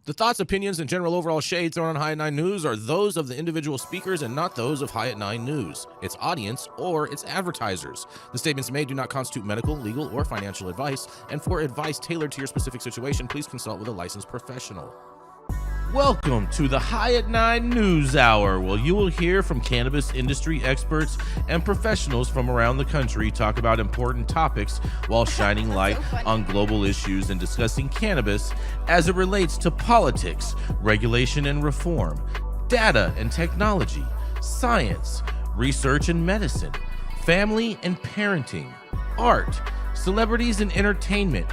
The thoughts, opinions, and general overall shade thrown on High at 9 News are those of the individual speakers and not those of High at 9 News, its audience, or its advertisers. The statements made do not constitute medical, legal, or financial advice, and for advice tailored to your specific situation, please consult with a licensed professional. Welcome to the High at 9 News Hour, where you will hear from cannabis industry experts and professionals from around the country talk about important topics while shining light on global issues and discussing cannabis as it relates to politics, regulation and reform, data and technology, science, research and medicine, family and parenting, art, celebrities and entertainment,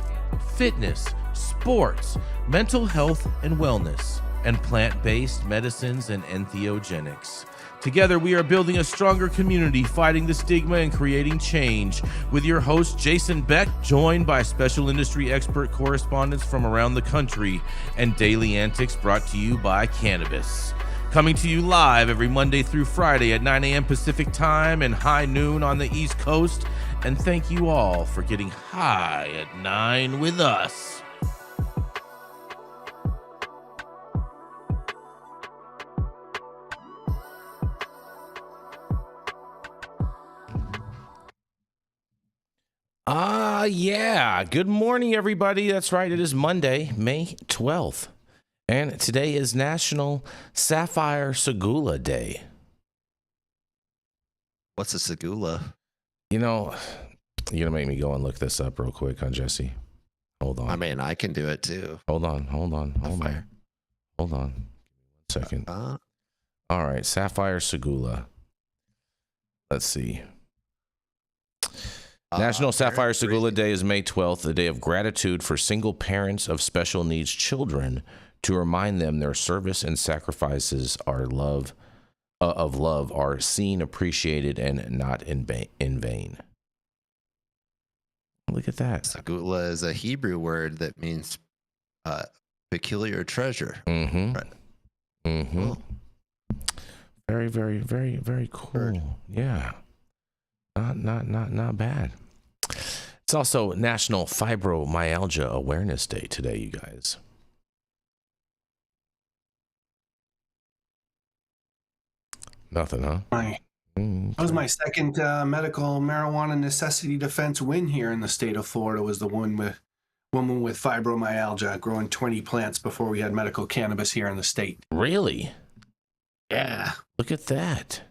fitness, sports, mental health and wellness, and plant-based medicines and entheogenics. Together, we are building a stronger community, fighting the stigma and creating change. With your host, Jason Beck, joined by special industry expert correspondents from around the country, and daily antics brought to you by Cannabis. Coming to you live every Monday through Friday at 9 a.m. Pacific Time and high noon on the East Coast. And thank you all for getting high at 9 with us. Yeah. Good morning, everybody. That's right. It is Monday, May 12th. And today is National Sapphire Segulah Day. What's a Segulah? You know, you're going to make me go and look this up real quick, huh, Jesse? Hold on. I mean, I can do it too. Hold on. Hold on. 1 second. All right. Sapphire Segulah. Let's see. National Sapphire Segulah Day is May 12th, the day of gratitude for single parents of special needs children, to remind them their service and sacrifices of love are seen, appreciated, and not in vain. Look at that. Segulah is a Hebrew word that means peculiar treasure. Mm-hmm. Right. Mm-hmm. Cool. Very, very, very, very cool. Bird. Yeah. Not bad. It's also National Fibromyalgia Awareness Day today, you guys. Nothing, huh? That was my second medical marijuana necessity defense win here in the state of Florida. Was the woman with fibromyalgia growing 20 plants before we had medical cannabis here in the state. Really? Yeah. Look at that.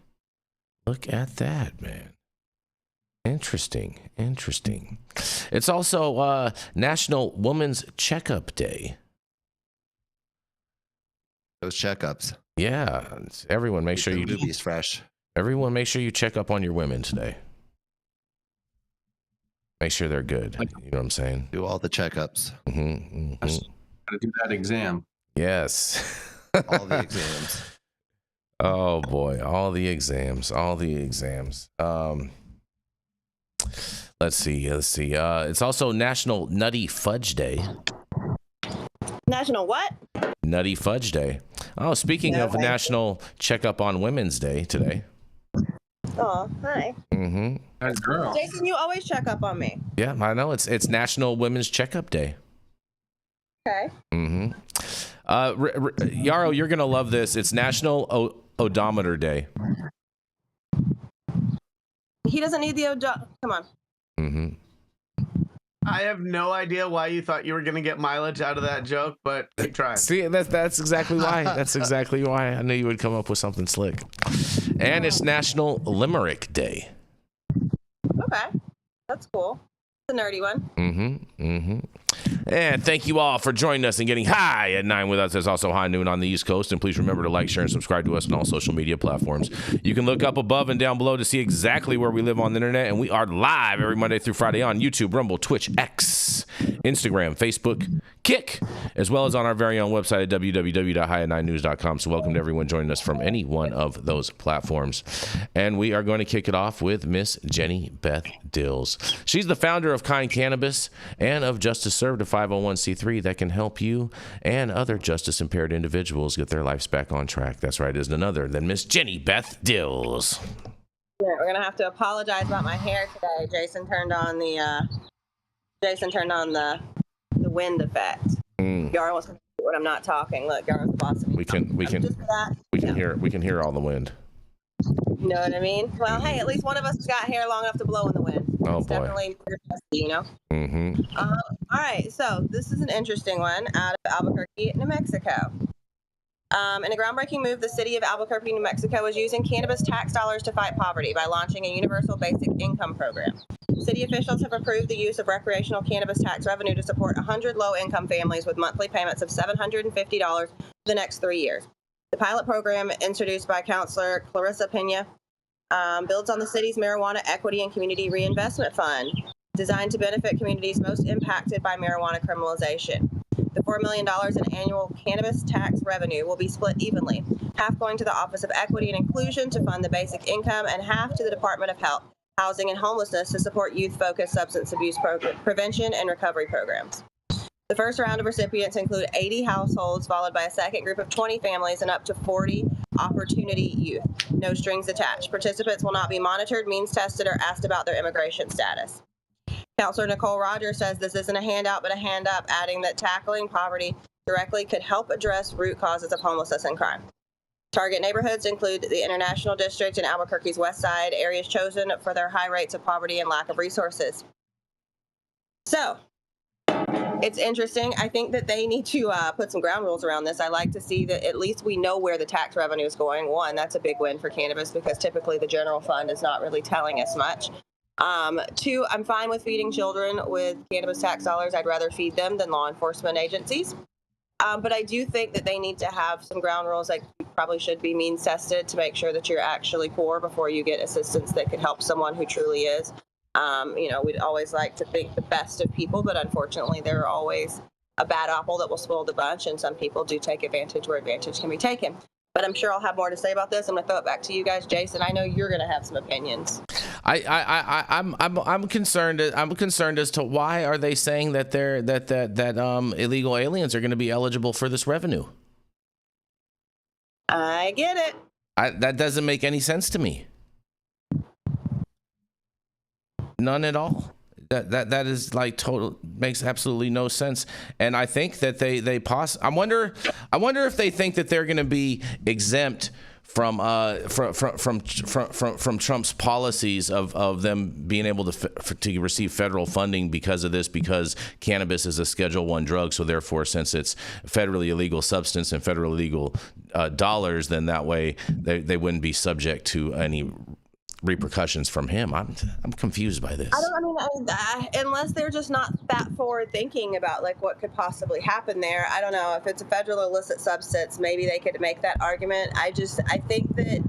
Look at that, man. Interesting. It's also National Women's CheckUp Day. Those checkups. Yeah, everyone make sure you do these fresh. Everyone make sure you check up on your women today. Make sure they're good. You know what I'm saying? Do all the checkups. Mm-hmm. Gotta do that exam. Yes. All the exams. Oh boy, all the exams. Let's see. It's also National Nutty Fudge Day. National what? Nutty Fudge Day. Oh, speaking of National Checkup on Women's Day today. Oh, hi. Mm-hmm. That girl. Jason, you always check up on me. Yeah, I know. It's National Women's Checkup Day. Okay. Mm-hmm. Yarrow, you're gonna love this. It's National Odometer Day. He doesn't need the Come on. Mm-hmm. I have no idea why you thought you were going to get mileage out of that joke, but keep trying. See, that's exactly why. That's exactly why I knew you would come up with something slick. And it's National Limerick Day. Okay. That's cool. It's a nerdy one. Mm-hmm. And thank you all for joining us and getting high at 9 with us. There's also high noon on the East Coast. And please remember to like, share, and subscribe to us on all social media platforms. You can look up above and down below to see exactly where we live on the internet. And we are live every Monday through Friday on YouTube, Rumble, Twitch, X, Instagram, Facebook, Kick, as well as on our very own website at www.highat9news.com. So welcome to everyone joining us from any one of those platforms. And we are going to kick it off with Miss Jenny Beth Dills. She's the founder of Kind Cannabis and of Justice Served, a 501c3 that can help you and other justice-impaired individuals get their lives back on track. That's right, is none other than Miss Jenny Beth Dills. Yeah, we're gonna have to apologize about my hair today. Jason turned on the wind effect. Yarrow was gonna do when I'm not talking. Look, Yarrow's the boss of me. We can Just for that, we can hear all the wind. you know what I mean? Well, hey, at least one of us has got hair long enough to blow in the wind. Oh, It's boy. definitely more dusty, you know? Mm-hmm. All right, so this is an interesting one out of Albuquerque, New Mexico. In a groundbreaking move, the city of Albuquerque, New Mexico is using cannabis tax dollars to fight poverty by launching a universal basic income program. City officials have approved the use of recreational cannabis tax revenue to support 100 low-income families with monthly payments of $750 for the next 3 years. The pilot program, introduced by Councilor Clarissa Pena, builds on the city's marijuana equity and community reinvestment fund, designed to benefit communities most impacted by marijuana criminalization. The $4 million in annual cannabis tax revenue will be split evenly, half going to the Office of Equity and Inclusion to fund the basic income and half to the Department of Health, Housing, and Homelessness to support youth-focused substance abuse prevention and recovery programs. The first round of recipients include 80 households, followed by a second group of 20 families and up to 40 opportunity youth. No strings attached. Participants will not be monitored, means tested, or asked about their immigration status. Councilor Nicole Rogers says this isn't a handout but a hand up, adding that tackling poverty directly could help address root causes of homelessness and crime. Target neighborhoods include the International District and Albuquerque's West Side, areas chosen for their high rates of poverty and lack of resources. So, it's interesting. I think that they need to put some ground rules around this. I like to see that at least we know where the tax revenue is going. One, that's a big win for cannabis because typically the general fund is not really telling us much. Two, I'm fine with feeding children with cannabis tax dollars. I'd rather feed them than law enforcement agencies. But I do think that they need to have some ground rules, like you probably should be means tested to make sure that you're actually poor before you get assistance that could help someone who truly is. We'd always like to think the best of people, but unfortunately there are always a bad apple that will spoil the bunch, and some people do take advantage where advantage can be taken. But I'm sure I'll have more to say about this. I'm going to throw it back to you guys. Jason, I know you're going to have some opinions. I'm concerned. I'm concerned as to why are they saying that illegal aliens are going to be eligible for this revenue? I get it. That doesn't make any sense to me. None at all. That is like total, makes absolutely no sense. And I think that I wonder if they think that they're going to be exempt from Trump's policies of them being able to receive federal funding because of this, because cannabis is a Schedule I drug. So therefore, since it's federally illegal substance and federally illegal dollars, then that way they wouldn't be subject to any repercussions from him. I'm confused by this. Unless they're just not that forward thinking about like what could possibly happen there. I don't know if it's a federal illicit substance, maybe they could make that argument. I think that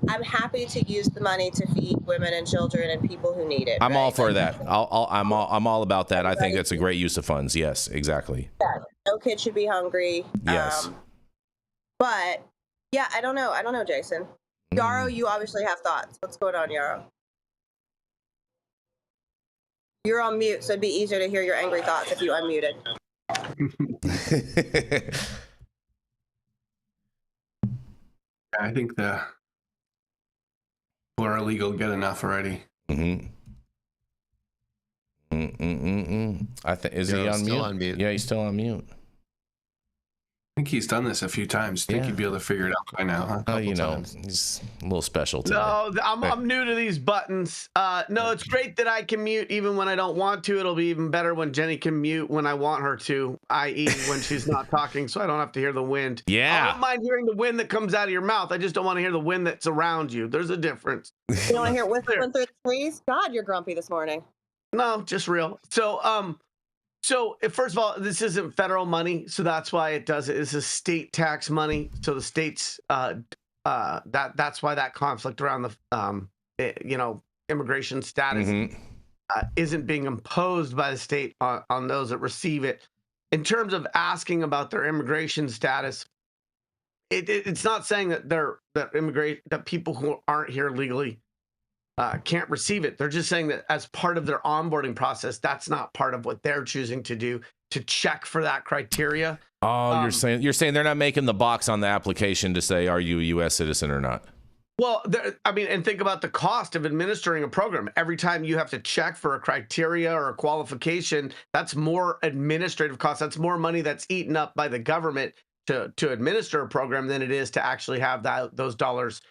I'm happy to use the money to feed women and children and people who need it. I'm right? all for that. I'm all about that. I think that's a great use of funds. Yes, exactly. Yeah, no kid should be hungry. Yes. But yeah, I don't know, Jason. Yarrow, you obviously have thoughts. What's going on, Yarrow? You're on mute, so it'd be easier to hear your angry thoughts if you unmuted. I think the people are illegal good enough already. I think is he on still mute? on mute? Yeah, he's still on mute. I think he's done this a few times. Think he'd be able to figure it out by now, huh? Oh, times. He's a little special today. No, I'm new to these buttons. No, it's great that I can mute even when I don't want to. It'll be even better when Jenny can mute when I want her to, i.e. when she's not talking, so I don't have to hear the wind. Yeah. I don't mind hearing the wind that comes out of your mouth. I just don't want to hear the wind that's around you. There's a difference. You don't want to hear it whistling through the trees? God, you're grumpy this morning. No, just real. So first of all, this isn't federal money, so that's why it does it. This is state tax money. So the states, that's why that conflict around the, immigration status isn't being imposed by the state on those that receive it. In terms of asking about their immigration status, it's not saying that people who aren't here legally can't receive it. They're just saying that as part of their onboarding process, that's not part of what they're choosing to do to check for that criteria. Oh, you're saying they're not making the box on the application to say, are you a U.S. citizen or not? Well, I mean, and think about the cost of administering a program. Every time you have to check for a criteria or a qualification, that's more administrative costs. That's more money that's eaten up by the government to administer a program than it is to actually have those dollars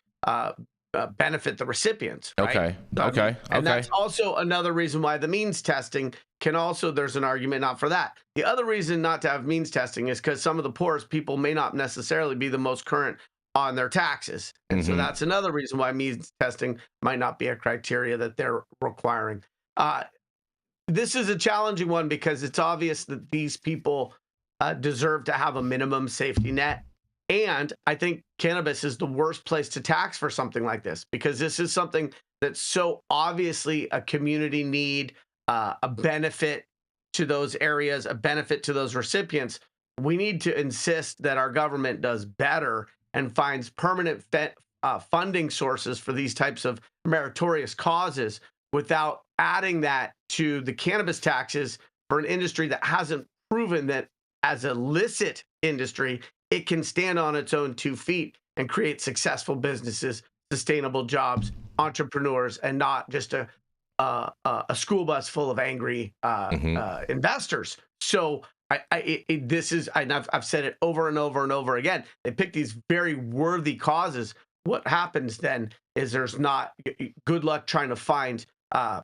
benefit the recipients. Right? Okay. And that's also another reason why the means testing can also, there's an argument not for that. The other reason not to have means testing is because some of the poorest people may not necessarily be the most current on their taxes. And so that's another reason why means testing might not be a criteria that they're requiring. This is a challenging one because it's obvious that these people deserve to have a minimum safety net. And I think cannabis is the worst place to tax for something like this, because this is something that's so obviously a community need, a benefit to those areas, a benefit to those recipients. We need to insist that our government does better and finds permanent funding sources for these types of meritorious causes without adding that to the cannabis taxes for an industry that hasn't proven that as a licit industry, it can stand on its own 2 feet and create successful businesses, sustainable jobs, entrepreneurs, and not just a school bus full of angry investors. So this is, and I've said it over and over and over again. They pick these very worthy causes. What happens then is there's not good luck trying to find a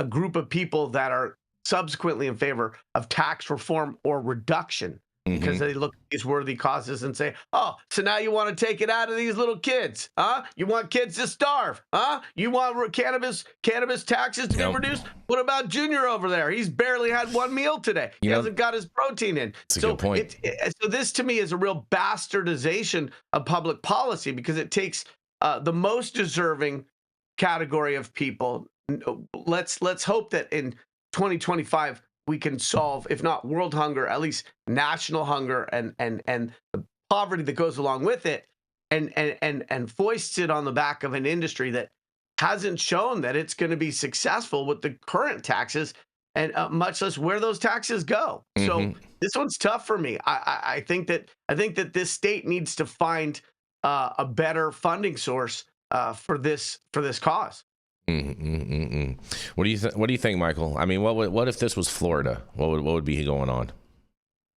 group of people that are subsequently in favor of tax reform or reduction, because they look at these worthy causes and say, oh, so now you want to take it out of these little kids, huh? You want kids to starve, huh? You want cannabis taxes to be reduced? What about Junior over there? He's barely had one meal today. He hasn't got his protein in. That's a good point. So this to me is a real bastardization of public policy, because it takes the most deserving category of people. Let's hope that in 2025 we can solve, if not world hunger, at least national hunger and the poverty that goes along with it, and foists it on the back of an industry that hasn't shown that it's going to be successful with the current taxes, and much less where those taxes go. So this one's tough for me. I think that this state needs to find a better funding source for this cause. What do you think, Michael? I mean, what if this was Florida? What would be going on?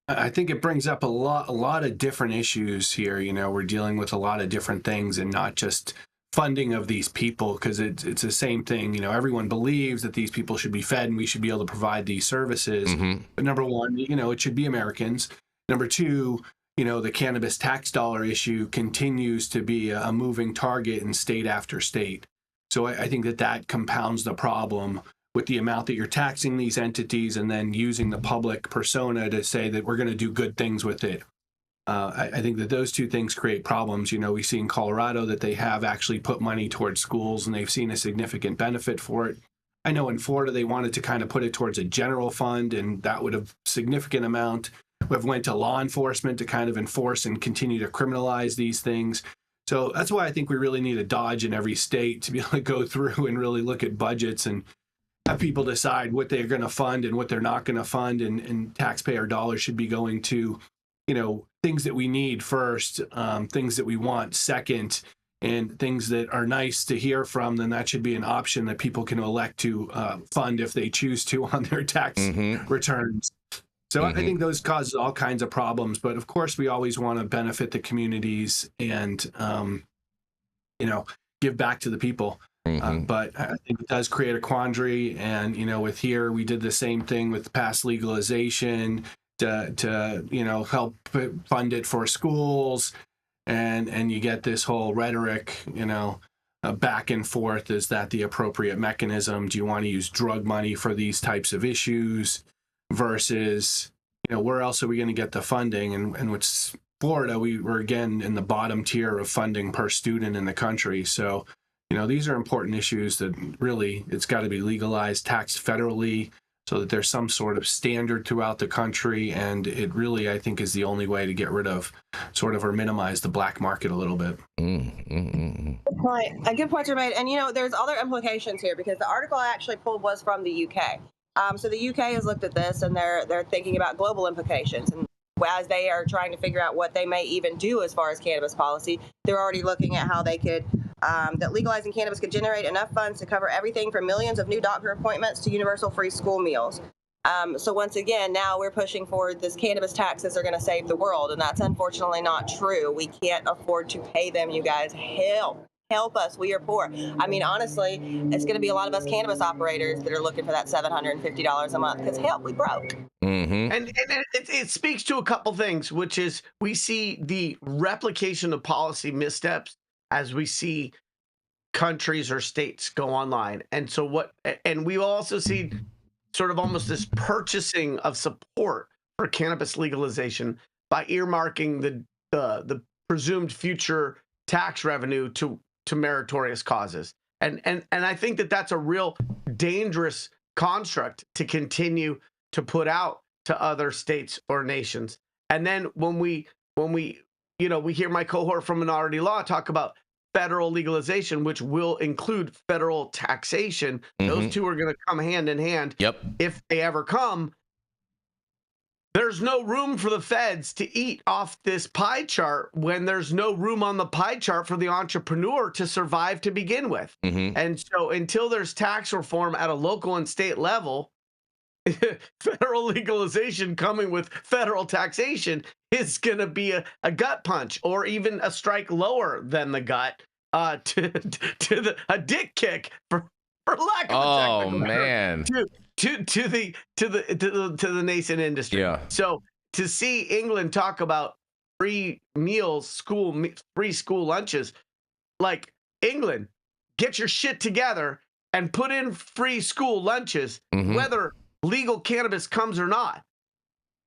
I think it brings up a lot of different issues here. You know, we're dealing with a lot of different things, and not just funding of these people, because it's the same thing. You know, everyone believes that these people should be fed and we should be able to provide these services. But number one, you know, it should be Americans. Number two, you know, the cannabis tax dollar issue continues to be a moving target in state after state. So I think that compounds the problem with the amount that you're taxing these entities, and then using the public persona to say that we're going to do good things with it. I think that those two things create problems. You know, we see in Colorado that they have actually put money towards schools, and they've seen a significant benefit for it. I know in Florida they wanted to kind of put it towards a general fund, and that would have significant amount. We've went to law enforcement to kind of enforce and continue to criminalize these things. So that's why I think we really need a Dodge in every state to be able to go through and really look at budgets and have people decide what they're going to fund and what they're not going to fund, and taxpayer dollars should be going to, you know, things that we need first, things that we want second, and things that are nice to hear from. Then that should be an option that people can elect to fund if they choose to on their tax returns. So I think those causes all kinds of problems, but of course we always want to benefit the communities and, you know, give back to the people. But I think it does create a quandary. And, you know, with here, we did the same thing with past legalization to you know, help fund it for schools. And you get this whole rhetoric, you know, back and forth. Is that the appropriate mechanism? Do you want to use drug money for these types of issues? Versus, you know, where else are we going to get the funding? And with Florida, we were again in the bottom tier of funding per student in the country. So, you know, these are important issues that really, it's got to be legalized, taxed federally, so that there's some sort of standard throughout the country. And it really, I think, is the only way to get rid of sort of, or minimize the black market a little bit. Good point. A good points are made. And, you know, there's other implications here, because the article I actually pulled was from the UK. So the UK has looked at this, and they're thinking about global implications. And as they are trying to figure out what they may even do as far as cannabis policy, they're already looking at how they could, that legalizing cannabis could generate enough funds to cover everything from millions of new doctor appointments to universal free school meals. So once again, now we're pushing forward this cannabis taxes are going to save the world, and that's unfortunately not true. We can't afford to pay them, you guys. Help us. We are poor. I mean, honestly, it's going to be a lot of us cannabis operators that are looking for that $750 a month because, help, we broke. Mm-hmm. And it speaks to a couple things, which is we see the replication of policy missteps as we see countries or states go online. And so and we also see sort of almost this purchasing of support for cannabis legalization by earmarking the presumed future tax revenue to meritorious causes. And I think that that's a real dangerous construct to continue to put out to other states or nations. And then when we hear my cohort from Minardi Law talk about federal legalization, which will include federal taxation, those two are going to come hand in hand. Yep. If they ever come. There's no room for the feds to eat off this pie chart when there's no room on the pie chart for the entrepreneur to survive to begin with. And so until there's tax reform at a local and state level, federal legalization coming with federal taxation is going to be a gut punch, or even a strike lower than the gut, to a dick kick for lack of a technical term, to the nascent industry. Yeah. So to see England talk about free meals, free school lunches, like, England, get your shit together and put in free school lunches, whether legal cannabis comes or not.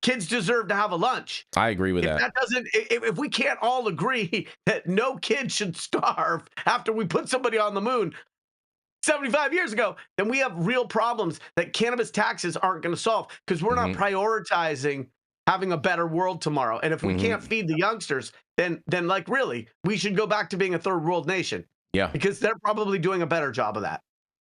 Kids deserve to have a lunch. I agree with that. If we can't all agree that no kid should starve after we put somebody on the moon 75 years ago, then we have real problems that cannabis taxes aren't going to solve, because we're not prioritizing having a better world tomorrow. And if we can't feed the youngsters, then like, really, we should go back to being a third world nation. Yeah. Because they're probably doing a better job of that.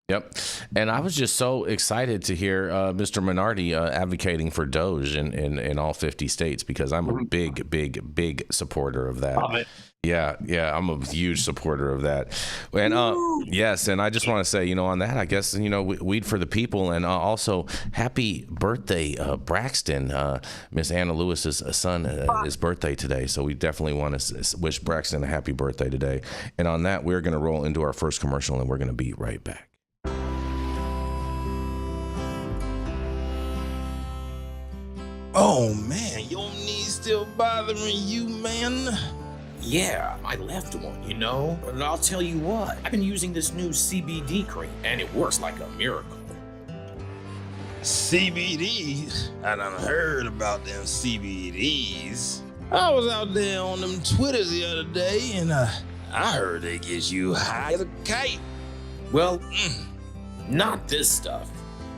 Yep. And I was just so excited to hear Mr. Minardi advocating for Doge in all 50 states, because I'm a big supporter of that. Love it. Yeah, I'm a huge supporter of that. And yes, and I just want to say, on that, I guess, weed for the people. And also, happy birthday, Braxton. Miss Anna Lewis's son, his birthday today. So we definitely want to wish Braxton a happy birthday today. And on that, we're going to roll into our first commercial, and we're going to be right back. Oh man, your knees still bothering you, man? Yeah, my left one, But I'll tell you what, I've been using this new CBD cream, and it works like a miracle. CBDs? I done heard about them CBDs. I was out there on them Twitters the other day, and I heard they get you high as a kite. Well, not this stuff.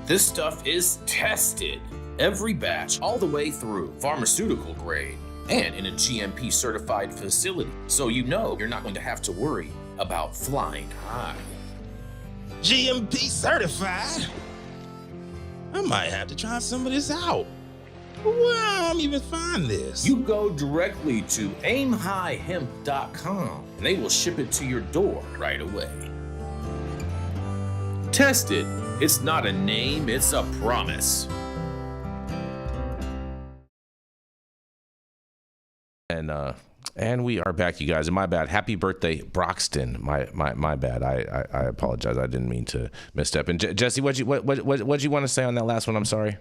This stuff is tested. Every batch, all the way through, pharmaceutical grade, and in a GMP certified facility. So you're not going to have to worry about flying high. GMP certified? I might have to try some of this out. Where I'm even find this? You go directly to aimhighhemp.com and they will ship it to your door right away. Tested. It's not a name, it's a promise. And we are back, you guys. And my bad. Happy birthday, Broxton. My bad. I apologize. I didn't mean to misstep. And Jesse, what'd you want to say on that last one? I'm sorry.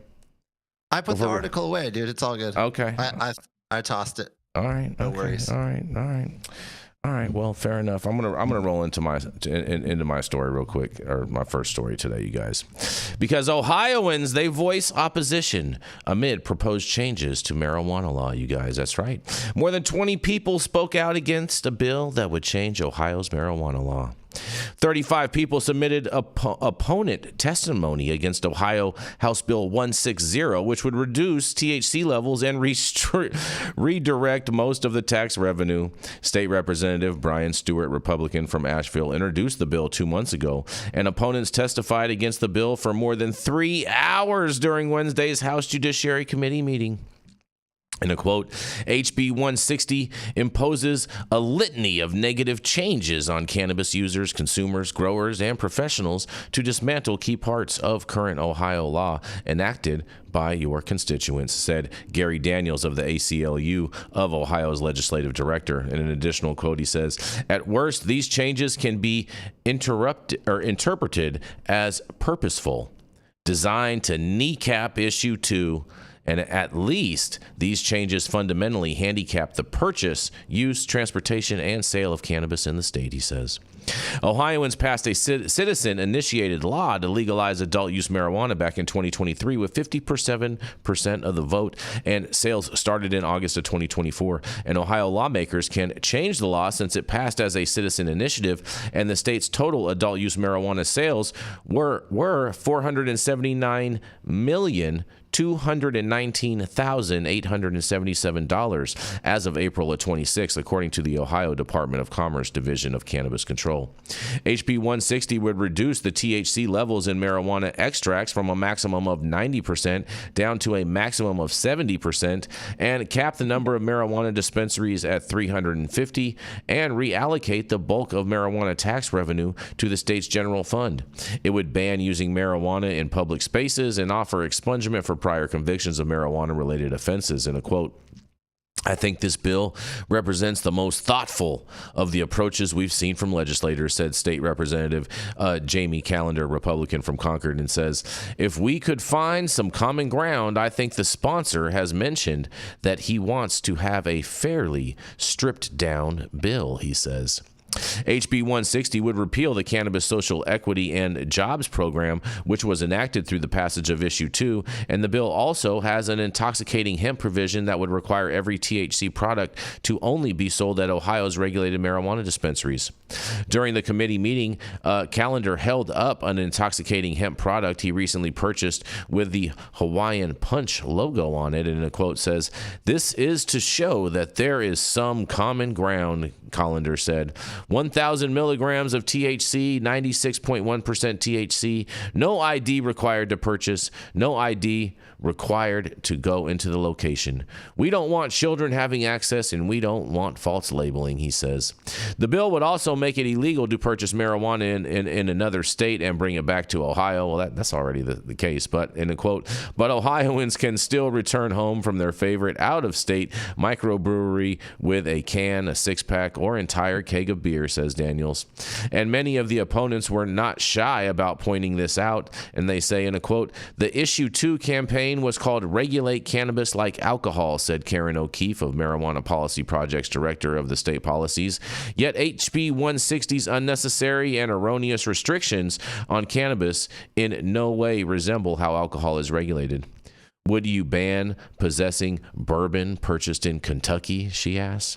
I put the article away, dude. It's all good. Okay. I tossed it. All right. No worries. All right. Well, fair enough. I'm gonna roll into my story real quick, or my first story today, you guys, because Ohioans, they voice opposition amid proposed changes to marijuana law. You guys, that's right. More than 20 people spoke out against a bill that would change Ohio's marijuana law. 35 people submitted opponent testimony against Ohio House Bill 160, which would reduce THC levels and redirect most of the tax revenue. State Representative Brian Stewart, Republican from Asheville, introduced the bill 2 months ago, and opponents testified against the bill for more than 3 hours during Wednesday's House Judiciary Committee meeting. In a quote, HB 160 imposes a litany of negative changes on cannabis users, consumers, growers, and professionals to dismantle key parts of current Ohio law enacted by your constituents, said Gary Daniels of the ACLU of Ohio's legislative director. In an additional quote, he says, "At worst, these changes can be interpreted as purposeful, designed to kneecap issue 2, and at least these changes fundamentally handicap the purchase, use, transportation, and sale of cannabis in the state," he says. Ohioans passed a citizen-initiated law to legalize adult-use marijuana back in 2023 with 57% of the vote, and sales started in August of 2024. And Ohio lawmakers can change the law since it passed as a citizen initiative, and the state's total adult-use marijuana sales were $479,219,877 as of April of 26, according to the Ohio Department of Commerce Division of Cannabis Control. HB 160 would reduce the THC levels in marijuana extracts from a maximum of 90% down to a maximum of 70% and cap the number of marijuana dispensaries at 350 and reallocate the bulk of marijuana tax revenue to the state's general fund. It would ban using marijuana in public spaces and offer expungement for prior convictions of marijuana-related offenses. In a quote, "I think this bill represents the most thoughtful of the approaches we've seen from legislators," said State Representative Jamie Callender, Republican from Concord, and says, "If we could find some common ground, I think the sponsor has mentioned that he wants to have a fairly stripped-down bill," he says. HB 160 would repeal the Cannabis Social Equity and Jobs Program, which was enacted through the passage of Issue 2, and the bill also has an intoxicating hemp provision that would require every THC product to only be sold at Ohio's regulated marijuana dispensaries. During the committee meeting, Callender held up an intoxicating hemp product he recently purchased with the Hawaiian Punch logo on it, and in a quote says, "This is to show that there is some common ground," Callender said. 1,000 milligrams of THC, 96.1% THC, no ID required to purchase, no ID required to go into the location. "We don't want children having access, and we don't want false labeling," he says. The bill would also make it illegal to purchase marijuana in another state and bring it back to Ohio. Well, that's already the case, but in a quote, "But Ohioans can still return home from their favorite out-of-state microbrewery with a can, a six-pack, or entire keg of beer," says Daniels. And many of the opponents were not shy about pointing this out, and they say, in a quote, "The Issue 2 campaign was called Regulate Cannabis Like Alcohol," said Karen O'Keefe of Marijuana Policy Project's director of the state policies. Yet HB 160's unnecessary and erroneous restrictions on cannabis in no way resemble how alcohol is regulated. "Would you ban possessing bourbon purchased in Kentucky?" she asks.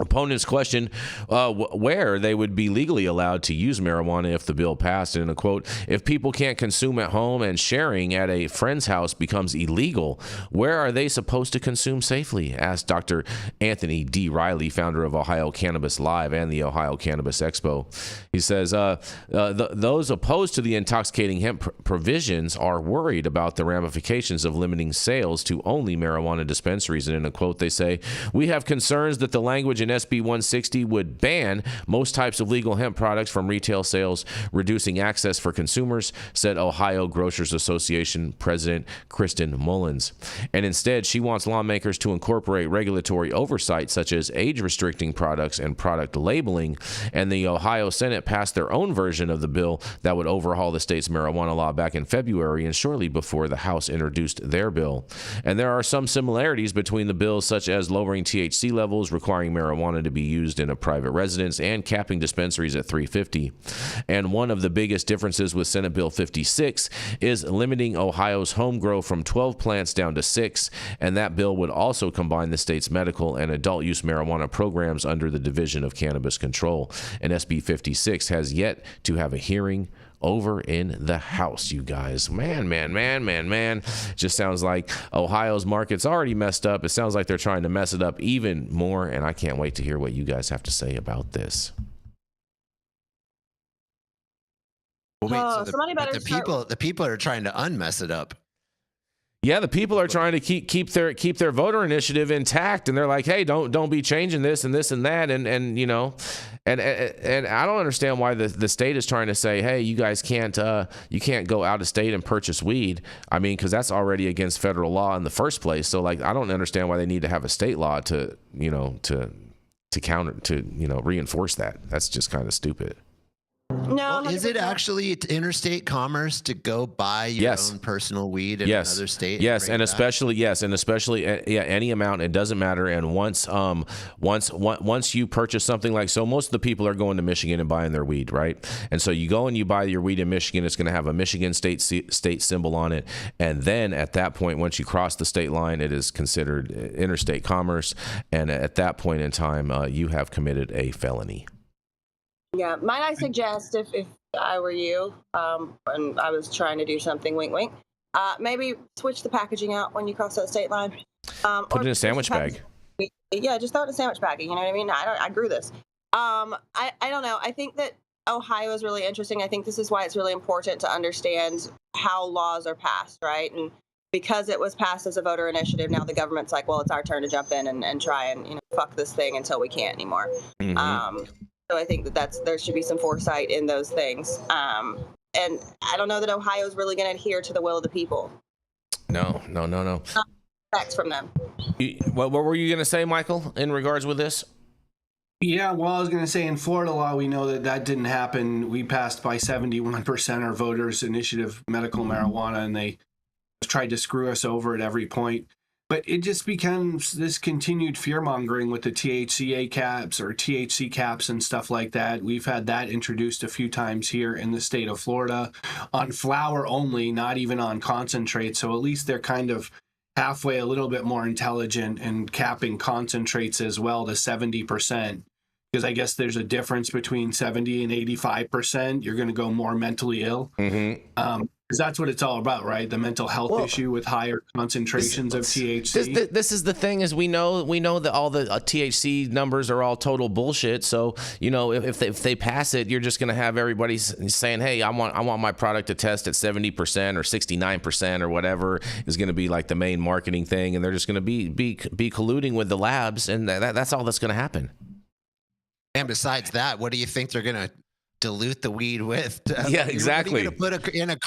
Opponents question where they would be legally allowed to use marijuana if the bill passed. And in a quote, "If people can't consume at home and sharing at a friend's house becomes illegal, where are they supposed to consume safely?" asked Dr. Anthony D. Riley, founder of Ohio Cannabis Live and the Ohio Cannabis Expo. He says, those opposed to the intoxicating hemp provisions are worried about the ramifications of limiting sales to only marijuana dispensaries. And in a quote, they say, "We have concerns that the language in SB 160 would ban most types of legal hemp products from retail sales, reducing access for consumers," said Ohio Grocers Association President Kristen Mullins. And instead, she wants lawmakers to incorporate regulatory oversight such as age-restricting products and product labeling. And the Ohio Senate passed their own version of the bill that would overhaul the state's marijuana law back in February and shortly before the House introduced their bill. And there are some similarities between the bills, such as lowering THC levels, requiring marijuana to be used in a private residence, and capping dispensaries at 350. And one of the biggest differences with Senate Bill 56 is limiting Ohio's home grow from 12 plants down to 6, and that bill would also combine the state's medical and adult use marijuana programs under the Division of Cannabis Control. And SB 56 has yet to have a hearing over in the House, you guys. Man. Just sounds like Ohio's market's already messed up. It sounds like they're trying to mess it up even more, and I can't wait to hear what you guys have to say about this. Well, wait, so somebody better the people are trying to unmess it up. Yeah, the people are trying to keep their voter initiative intact, and they're like, hey, don't be changing this and this and that, and you know, and I don't understand why the state is trying to say, hey, you guys can't go out of state and purchase weed. I mean, because that's already against federal law in the first place. So like, I don't understand why they need to have a state law to reinforce that. That's just kind of stupid. No, Well, is it 100%. actually interstate commerce to go buy your Yes. own personal weed in another state? Yes, bring and it back? especially any amount. It doesn't matter. And once you purchase something like, so most of the people are going to Michigan and buying their weed, right? And so you go and you buy your weed in Michigan. It's going to have a Michigan state symbol on it, and then at that point, once you cross the state line, it is considered interstate commerce, and at that point in time, you have committed a felony. Yeah, might I suggest if I were you, and I was trying to do something, wink, wink, maybe switch the packaging out when you cross that state line. Put it in a sandwich bag. Yeah, just throw it in a sandwich bag. You know what I mean? I grew this. I don't know. I think that Ohio is really interesting. I think this is why it's really important to understand how laws are passed, right? And because it was passed as a voter initiative, now the government's like, well, it's our turn to jump in and try and fuck this thing until we can't anymore. Mm-hmm. So I think there should be some foresight in those things. And I don't know that Ohio is really going to adhere to the will of the people. No. Facts from them. What were you going to say, Michael, in regards with this? Yeah, well, I was going to say in Florida law, we know that didn't happen. We passed by 71% our voters' initiative medical marijuana, and they tried to screw us over at every point. But it just becomes this continued fear-mongering with the THCA caps or THC caps and stuff like that. We've had that introduced a few times here in the state of Florida on flower only, not even on concentrate. So at least they're kind of halfway a little bit more intelligent and capping concentrates as well to 70%. Because I guess there's a difference between 70 and 85%. You're going to go more mentally ill. Mm-hmm. Because that's what it's all about, right? The mental health issue with higher concentrations of THC. This is the thing, is we know that all the THC numbers are all total bullshit. So if they pass it, you're just going to have everybody saying, hey, I want my product to test at 70% or 69% or whatever is going to be like the main marketing thing, and they're just going to be colluding with the labs, and that's all that's going to happen. And besides that, what do you think they're going to dilute the weed with? Yeah, exactly. You're going to put in an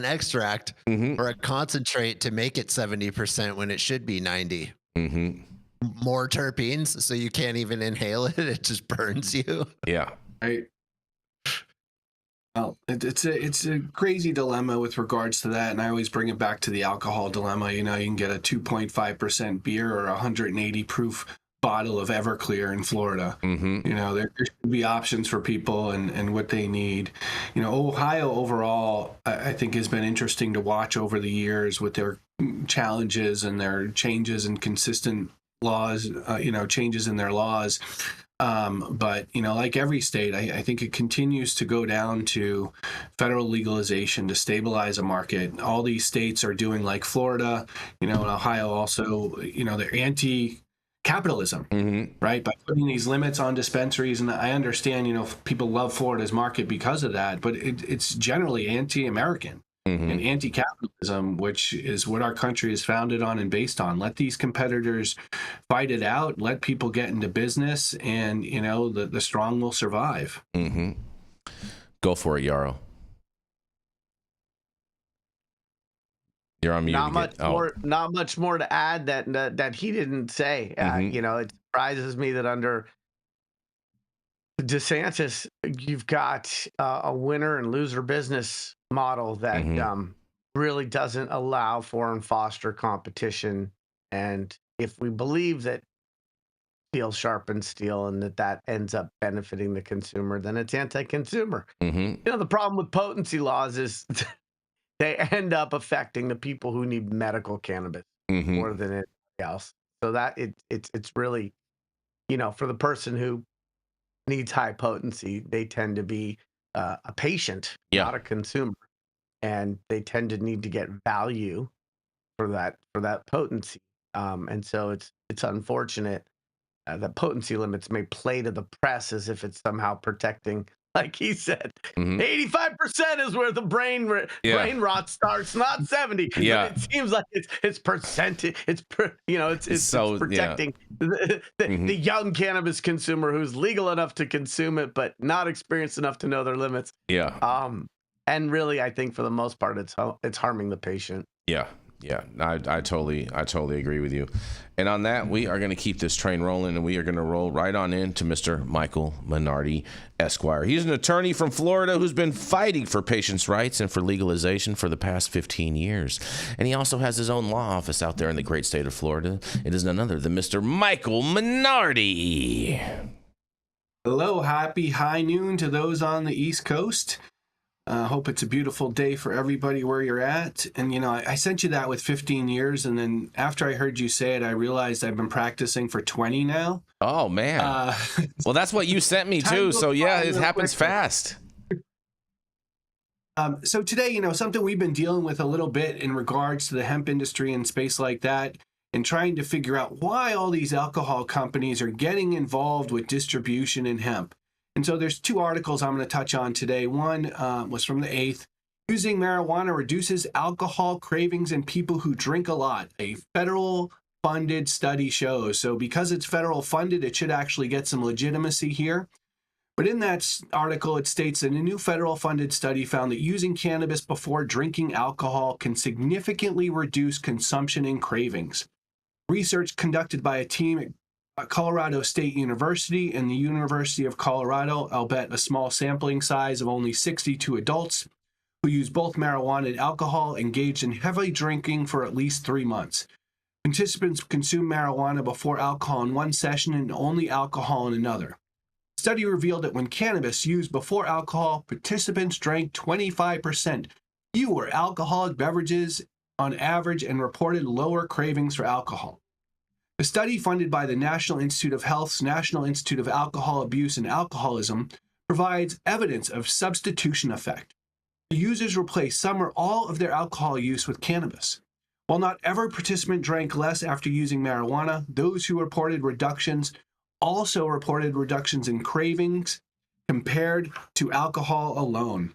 extract or a concentrate to make it 70% when it should be 90. Mm-hmm. More terpenes, so you can't even inhale it. It just burns you. Yeah. Right. Well, it's a crazy dilemma with regards to that, and I always bring it back to the alcohol dilemma. You can get a 2.5% beer or 180 proof bottle of Everclear in Florida. Mm-hmm. There should be options for people and what they need. Ohio overall, I think, has been interesting to watch over the years with their challenges and their changes and consistent laws, changes in their laws. But like every state, I think it continues to go down to federal legalization to stabilize a market. All these states are doing like Florida, and Ohio also, they're anti-capitalism, right? By putting these limits on dispensaries. And I understand, people love Florida's market because of that, but it's generally anti-American. And anti-capitalism, which is what our country is founded on and based on. Let these competitors fight it out. Let people get into business, and the strong will survive. Mm-hmm. Go for it, Yarrow. You're on mute. Not much more to add that he didn't say. It surprises me that under DeSantis, you've got a winner and loser business model that really doesn't allow for and foster competition. And if we believe that steel sharpens steel and that ends up benefiting the consumer, then it's anti-consumer. The problem with potency laws is they end up affecting the people who need medical cannabis more than anything else. So that it's really, for the person who needs high potency, they tend to be a patient, not a consumer, and they tend to need to get value for that potency. And so it's unfortunate that potency limits may play to the press as if it's somehow protecting like he said, Mhm. 85% is where the brain rot starts, not 70. Yeah. But it seems like it's percentage. It's So, protecting the young cannabis consumer who's legal enough to consume it, but not experienced enough to know their limits. Yeah. And really, I think for the most part, it's harming the patient. Yeah. Yeah, I totally agree with you. And on that, we are going to keep this train rolling, and we are going to roll right on into Mr. Michael Minardi Esq. He's an attorney from Florida who's been fighting for patients' rights and for legalization for the past 15 years. And he also has his own law office out there in the great state of Florida. It is none other than Mr. Michael Minardi. Hello, happy high noon to those on the East Coast. Hope it's a beautiful day for everybody where you're at. And, I sent you that with 15 years. And then after I heard you say it, I realized I've been practicing for 20 now. Oh, man. Well, that's what you sent me, too. So, yeah, it happens fast. So today, something we've been dealing with a little bit in regards to the hemp industry and space like that, and trying to figure out why all these alcohol companies are getting involved with distribution in hemp. And so there's two articles I'm going to touch on today. One was from the 8th. Using marijuana reduces alcohol cravings in people who drink a lot. A federal funded study shows. So because it's federal funded, it should actually get some legitimacy here. But in that article, it states that a new federal funded study found that using cannabis before drinking alcohol can significantly reduce consumption and cravings. Research conducted by a team at Colorado State University and the University of Colorado, albeit a small sampling size of only 62 adults who use both marijuana and alcohol, engaged in heavy drinking for at least 3 months. Participants consumed marijuana before alcohol in one session and only alcohol in another. The study revealed that when cannabis used before alcohol, participants drank 25% fewer alcoholic beverages on average and reported lower cravings for alcohol. The study, funded by the National Institute of Health's National Institute of Alcohol Abuse and Alcoholism, provides evidence of substitution effect. The users replaced some or all of their alcohol use with cannabis. While not every participant drank less after using marijuana, those who reported reductions also reported reductions in cravings compared to alcohol alone.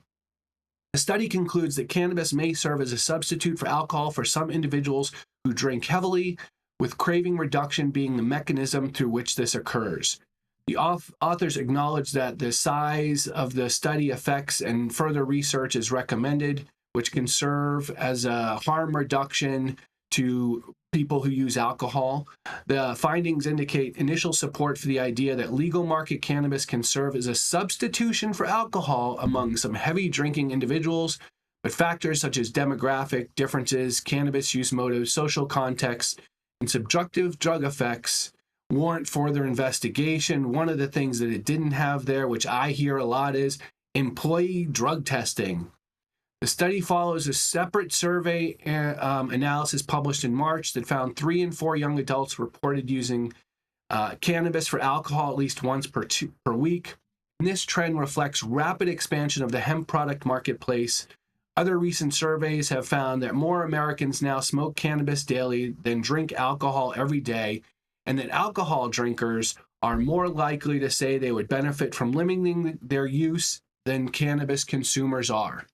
The study concludes that cannabis may serve as a substitute for alcohol for some individuals who drink heavily, with craving reduction being the mechanism through which this occurs. The authors acknowledge that the size of the study effects and further research is recommended, which can serve as a harm reduction to people who use alcohol. The findings indicate initial support for the idea that legal market cannabis can serve as a substitution for alcohol among some heavy drinking individuals, but factors such as demographic differences, cannabis use motives, social context, and subjective drug effects warrant further investigation. One of the things that it didn't have there, which I hear a lot, is employee drug testing. The study follows a separate survey analysis published in March that found 3 in 4 young adults reported using cannabis for alcohol at least once per week. And this trend reflects rapid expansion of the hemp product marketplace. Other recent surveys have found that more Americans now smoke cannabis daily than drink alcohol every day, and that alcohol drinkers are more likely to say they would benefit from limiting their use than cannabis consumers are.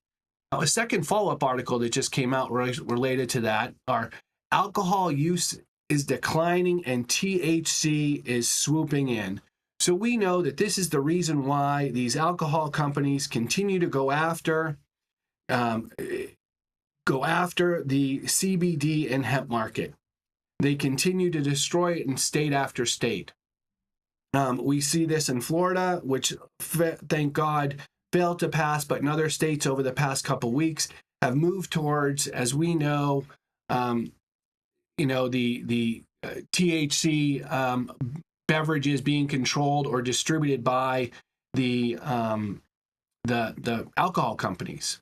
Now, a second follow-up article that just came out related to that are alcohol use is declining and THC is swooping in. So we know that this is the reason why these alcohol companies continue to go after the CBD and hemp market. They continue to destroy it in state after state. We see this in Florida, which, thank God, failed to pass, but in other states over the past couple weeks have moved towards, as we know, the THC beverages being controlled or distributed by the alcohol companies.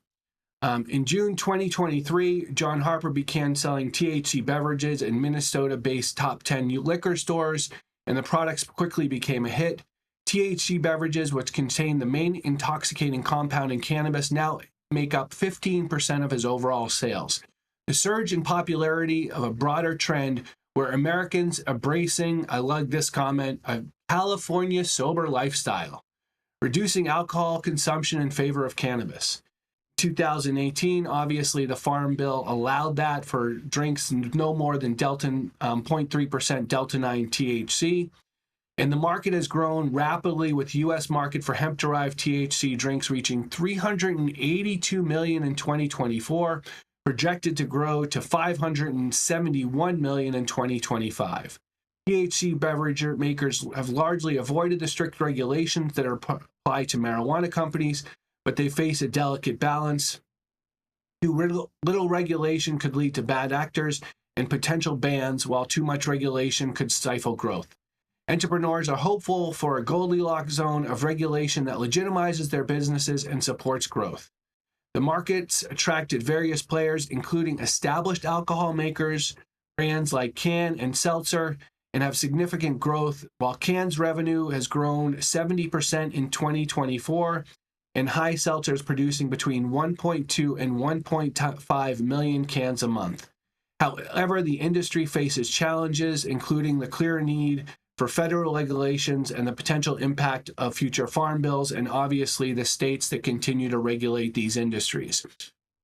In June 2023, John Harper began selling THC beverages in Minnesota-based top 10 liquor stores, and the products quickly became a hit. THC beverages, which contain the main intoxicating compound in cannabis, now make up 15% of his overall sales. The surge in popularity of a broader trend where Americans embracing, I love this comment, a California sober lifestyle. reducing alcohol consumption in favor of cannabis. 2018, obviously, the Farm Bill allowed that for drinks no more than 0.3% Delta-9 THC. And the market has grown rapidly, with U.S. market for hemp-derived THC drinks reaching $382 million in 2024, projected to grow to $571 million in 2025. THC beverage makers have largely avoided the strict regulations that are applied to marijuana companies, but they face a delicate balance. Too little regulation could lead to bad actors and potential bans, while too much regulation could stifle growth. Entrepreneurs are hopeful for a Goldilocks zone of regulation that legitimizes their businesses and supports growth. The market's attracted various players, including established alcohol makers, brands like Can and Seltzer, and have significant growth, while Can's revenue has grown 70% in 2024, and High Seltzer's producing between 1.2 and 1.5 million cans a month. However, the industry faces challenges, including the clear need for federal regulations and the potential impact of future farm bills, and obviously the states that continue to regulate these industries.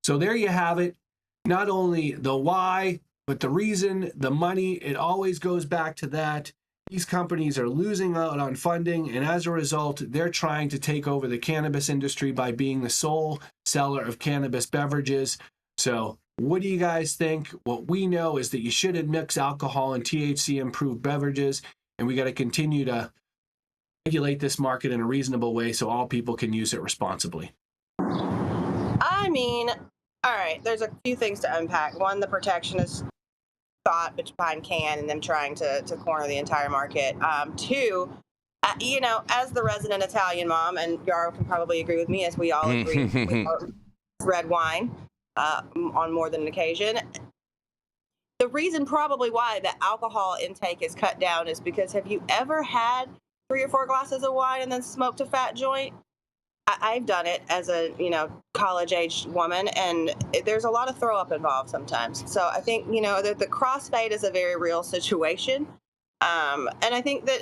So there you have it. Not only the why, but the reason, the money, it always goes back to that. These companies are losing out on funding, and as a result, they're trying to take over the cannabis industry by being the sole seller of cannabis beverages. So what do you guys think? What we know is that you shouldn't mix alcohol and THC-improved beverages, and we got to continue to regulate this market in a reasonable way so all people can use it responsibly. I mean, all right, there's a few things to unpack. One, the protectionist thought behind Can and them trying to corner the entire market. Two, as the resident Italian mom, and Yarrow can probably agree with me, as we all agree with red wine on more than an occasion. The reason probably why the alcohol intake is cut down is because, have you ever had 3 or 4 glasses of wine and then smoked a fat joint? I've done it as a college-aged woman, and there's a lot of throw up involved sometimes. So I think the crossfade is a very real situation, and I think that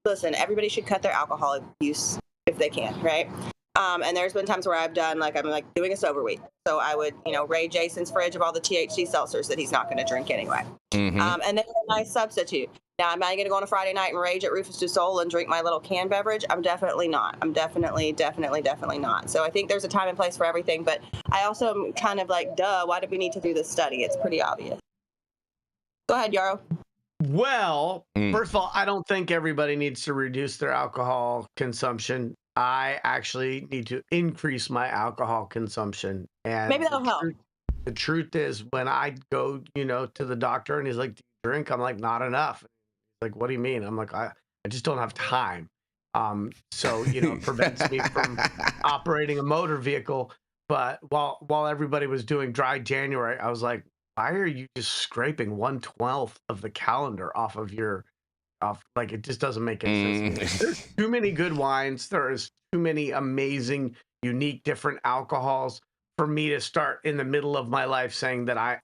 listen, everybody should cut their alcohol use if they can, right? And there's been times where I've done I'm doing a sober week, so I would raid Jason's fridge of all the THC seltzers that he's not going to drink anyway, and then a nice substitute. Now, am I going to go on a Friday night and rage at Rufus du Sol and drink my little canned beverage? I'm definitely not. I'm definitely not. So I think there's a time and place for everything, but I also am kind of like, duh, why do we need to do this study? It's pretty obvious. Go ahead, Yarrow. Well, first of all, I don't think everybody needs to reduce their alcohol consumption. I actually need to increase my alcohol consumption. And maybe that'll help. The truth is, when I go, to the doctor and he's like, do you drink? I'm like, not enough. Like, what do you mean? I'm like, I just don't have time. So, it prevents me from operating a motor vehicle. But while everybody was doing dry January, I was like, why are you just scraping 1/12 of the calendar off of your, it just doesn't make any sense. There's too many good wines. There's too many amazing, unique, different alcohols for me to start in the middle of my life saying that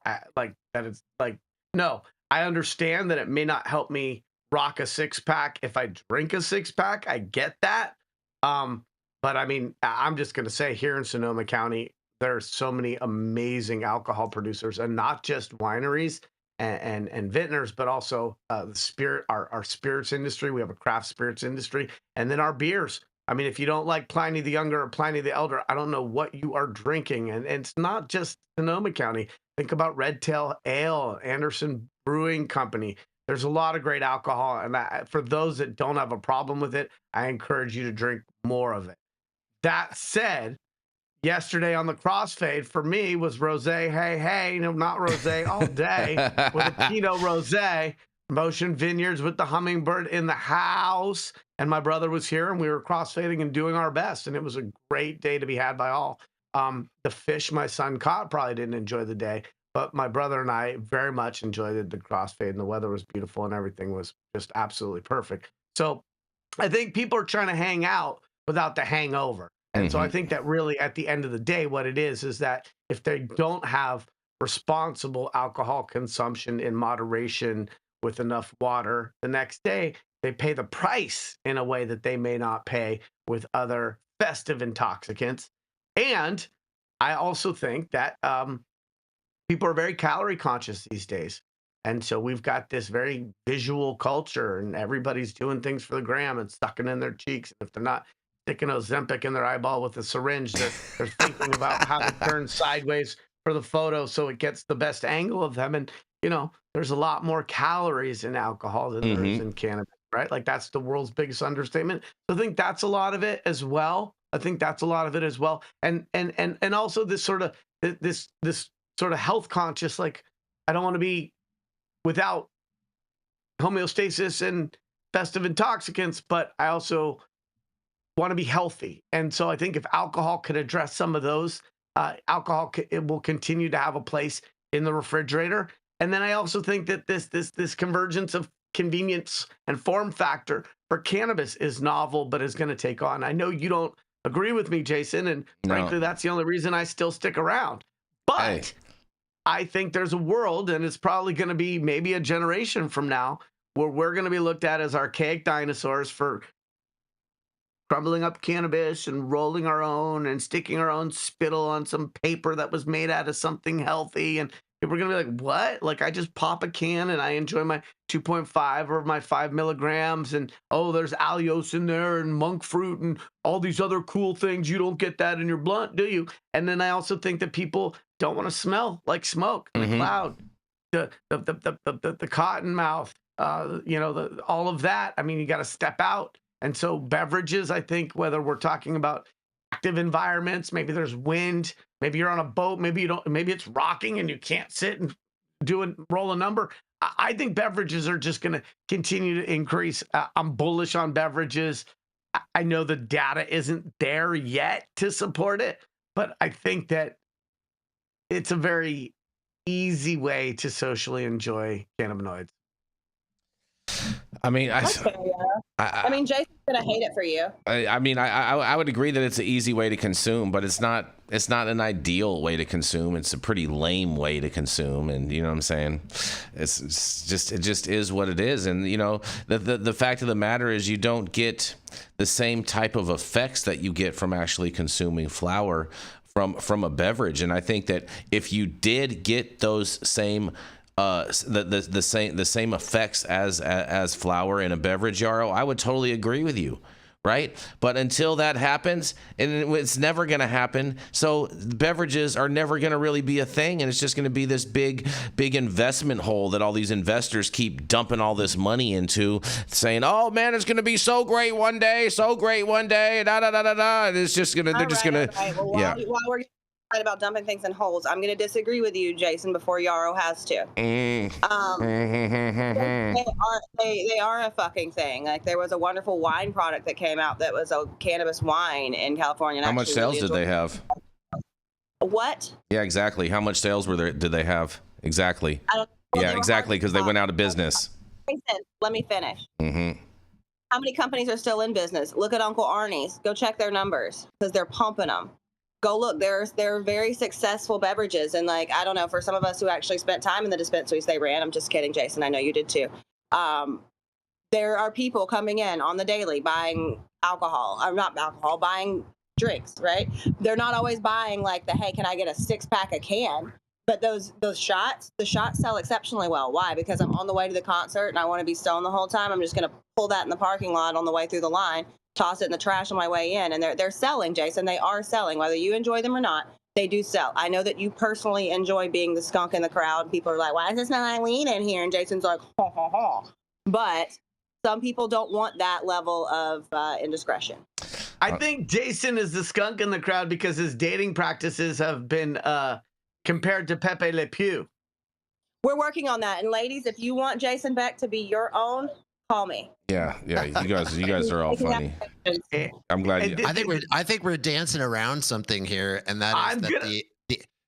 no, I understand that it may not help me rock a 6-pack if I drink a 6-pack. I get that. But I mean, I'm just going to say, here in Sonoma County, there are so many amazing alcohol producers, and not just wineries and vintners, but also the spirit, our spirits industry. We have a craft spirits industry, and then our beers. I mean, if you don't like Pliny the Younger or Pliny the Elder, I don't know what you are drinking. And it's not just Sonoma County. Think about Red Tail Ale, Anderson Brewing Company. There's a lot of great alcohol. And for those that don't have a problem with it, I encourage you to drink more of it. That said, yesterday on the crossfade for me was rosé. Hey, no, not rosé all day with a Pinot Rosé. Motion Vineyards with the Hummingbird in the house. And my brother was here, and we were crossfading and doing our best. And it was a great day to be had by all. The fish my son caught probably didn't enjoy the day, but my brother and I very much enjoyed the crossfade, and the weather was beautiful and everything was just absolutely perfect. So I think people are trying to hang out without the hangover. And so I think that really at the end of the day, what it is that if they don't have responsible alcohol consumption in moderation with enough water, the next day they pay the price in a way that they may not pay with other festive intoxicants. And I also think that people are very calorie conscious these days. And so we've got this very visual culture, and everybody's doing things for the gram and sucking in their cheeks. If they're not sticking Ozempic in their eyeball with a syringe, they're thinking about how to turn sideways for the photo so it gets the best angle of them. And, you know, there's a lot more calories in alcohol than there is in cannabis, right? Like, that's the world's biggest understatement. So I think that's a lot of it as well. And also this sort of health conscious, like, I don't want to be without homeostasis and festive intoxicants, but I also want to be healthy. And so I think if alcohol could address some of those, it will continue to have a place in the refrigerator. And then I also think that this convergence of convenience and form factor for cannabis is novel, but is going to take on. I know you don't agree with me, Jason, and frankly, that's the only reason I still stick around. But I think there's a world, and it's probably going to be maybe a generation from now, where we're going to be looked at as archaic dinosaurs for crumbling up cannabis and rolling our own and sticking our own spittle on some paper that was made out of something healthy. And people are going to be like, what? Like, I just pop a can and I enjoy my 2.5 or my 5 milligrams. And, oh, there's allulose in there and monk fruit and all these other cool things. You don't get that in your blunt, do you? And then I also think that people don't want to smell like smoke and the cloud, the cotton mouth, all of that. I mean, you got to step out. And so beverages, I think, whether we're talking about active environments, maybe there's wind, maybe you're on a boat, maybe you don't, maybe it's rocking and you can't sit and roll a number. I think beverages are just going to continue to increase. I'm bullish on beverages. I know the data isn't there yet to support it, but I think that it's a very easy way to socially enjoy cannabinoids. I mean, I mean, Jason's gonna hate it for you. I would agree that it's an easy way to consume, but it's not an ideal way to consume. It's a pretty lame way to consume, and you know what I'm saying? It just is what it is. And you know, the fact of the matter is you don't get the same type of effects that you get from actually consuming flower from a beverage. And I think that if you did get those same the same effects as flour in a beverage, Yarrow, I would totally agree with you, right? But until that happens, and it's never going to happen, so beverages are never going to really be a thing, and it's just going to be this big investment hole that all these investors keep dumping all this money into, saying, "Oh man, it's going to be so great one day, da da da da da." And it's just gonna, they're just gonna, Well, while we're about dumping things in holes, I'm going to disagree with you, Jason, before Yarrow has to. They are a fucking thing. Like, there was a wonderful wine product that came out that was a cannabis wine in California. How much sales did they have? What? Yeah, exactly. How much sales did they have? Exactly. Yeah, exactly, because they went out of business. Let me finish. How many companies are still in business? Look at Uncle Arnie's. Go check their numbers, because they're pumping them. Go look. They're very successful beverages, and like, I don't know, for some of us who actually spent time in the dispensaries they ran. I'm just kidding, Jason. I know you did too. There are people coming in on the daily buying alcohol. Or not alcohol, buying drinks. Right? They're not always buying like hey, can I get a 6-pack a can? But those shots, the shots sell exceptionally well. Why? Because I'm on the way to the concert and I want to be stoned the whole time. I'm just going to pull that in the parking lot on the way through the line, toss it in the trash on my way in, and they're selling, Jason. They are selling, whether you enjoy them or not. They do sell. I know that you personally enjoy being the skunk in the crowd. People are like, "Why does it smell like weed in here?" And Jason's like, "Ha ha ha." But some people don't want that level of indiscretion. I think Jason is the skunk in the crowd because his dating practices have been compared to Pepe Le Pew. We're working on that. And ladies, if you want Jason Beck to be your own, call me. Yeah. You guys are all funny. I'm glad. I think we're dancing around something here, and that is that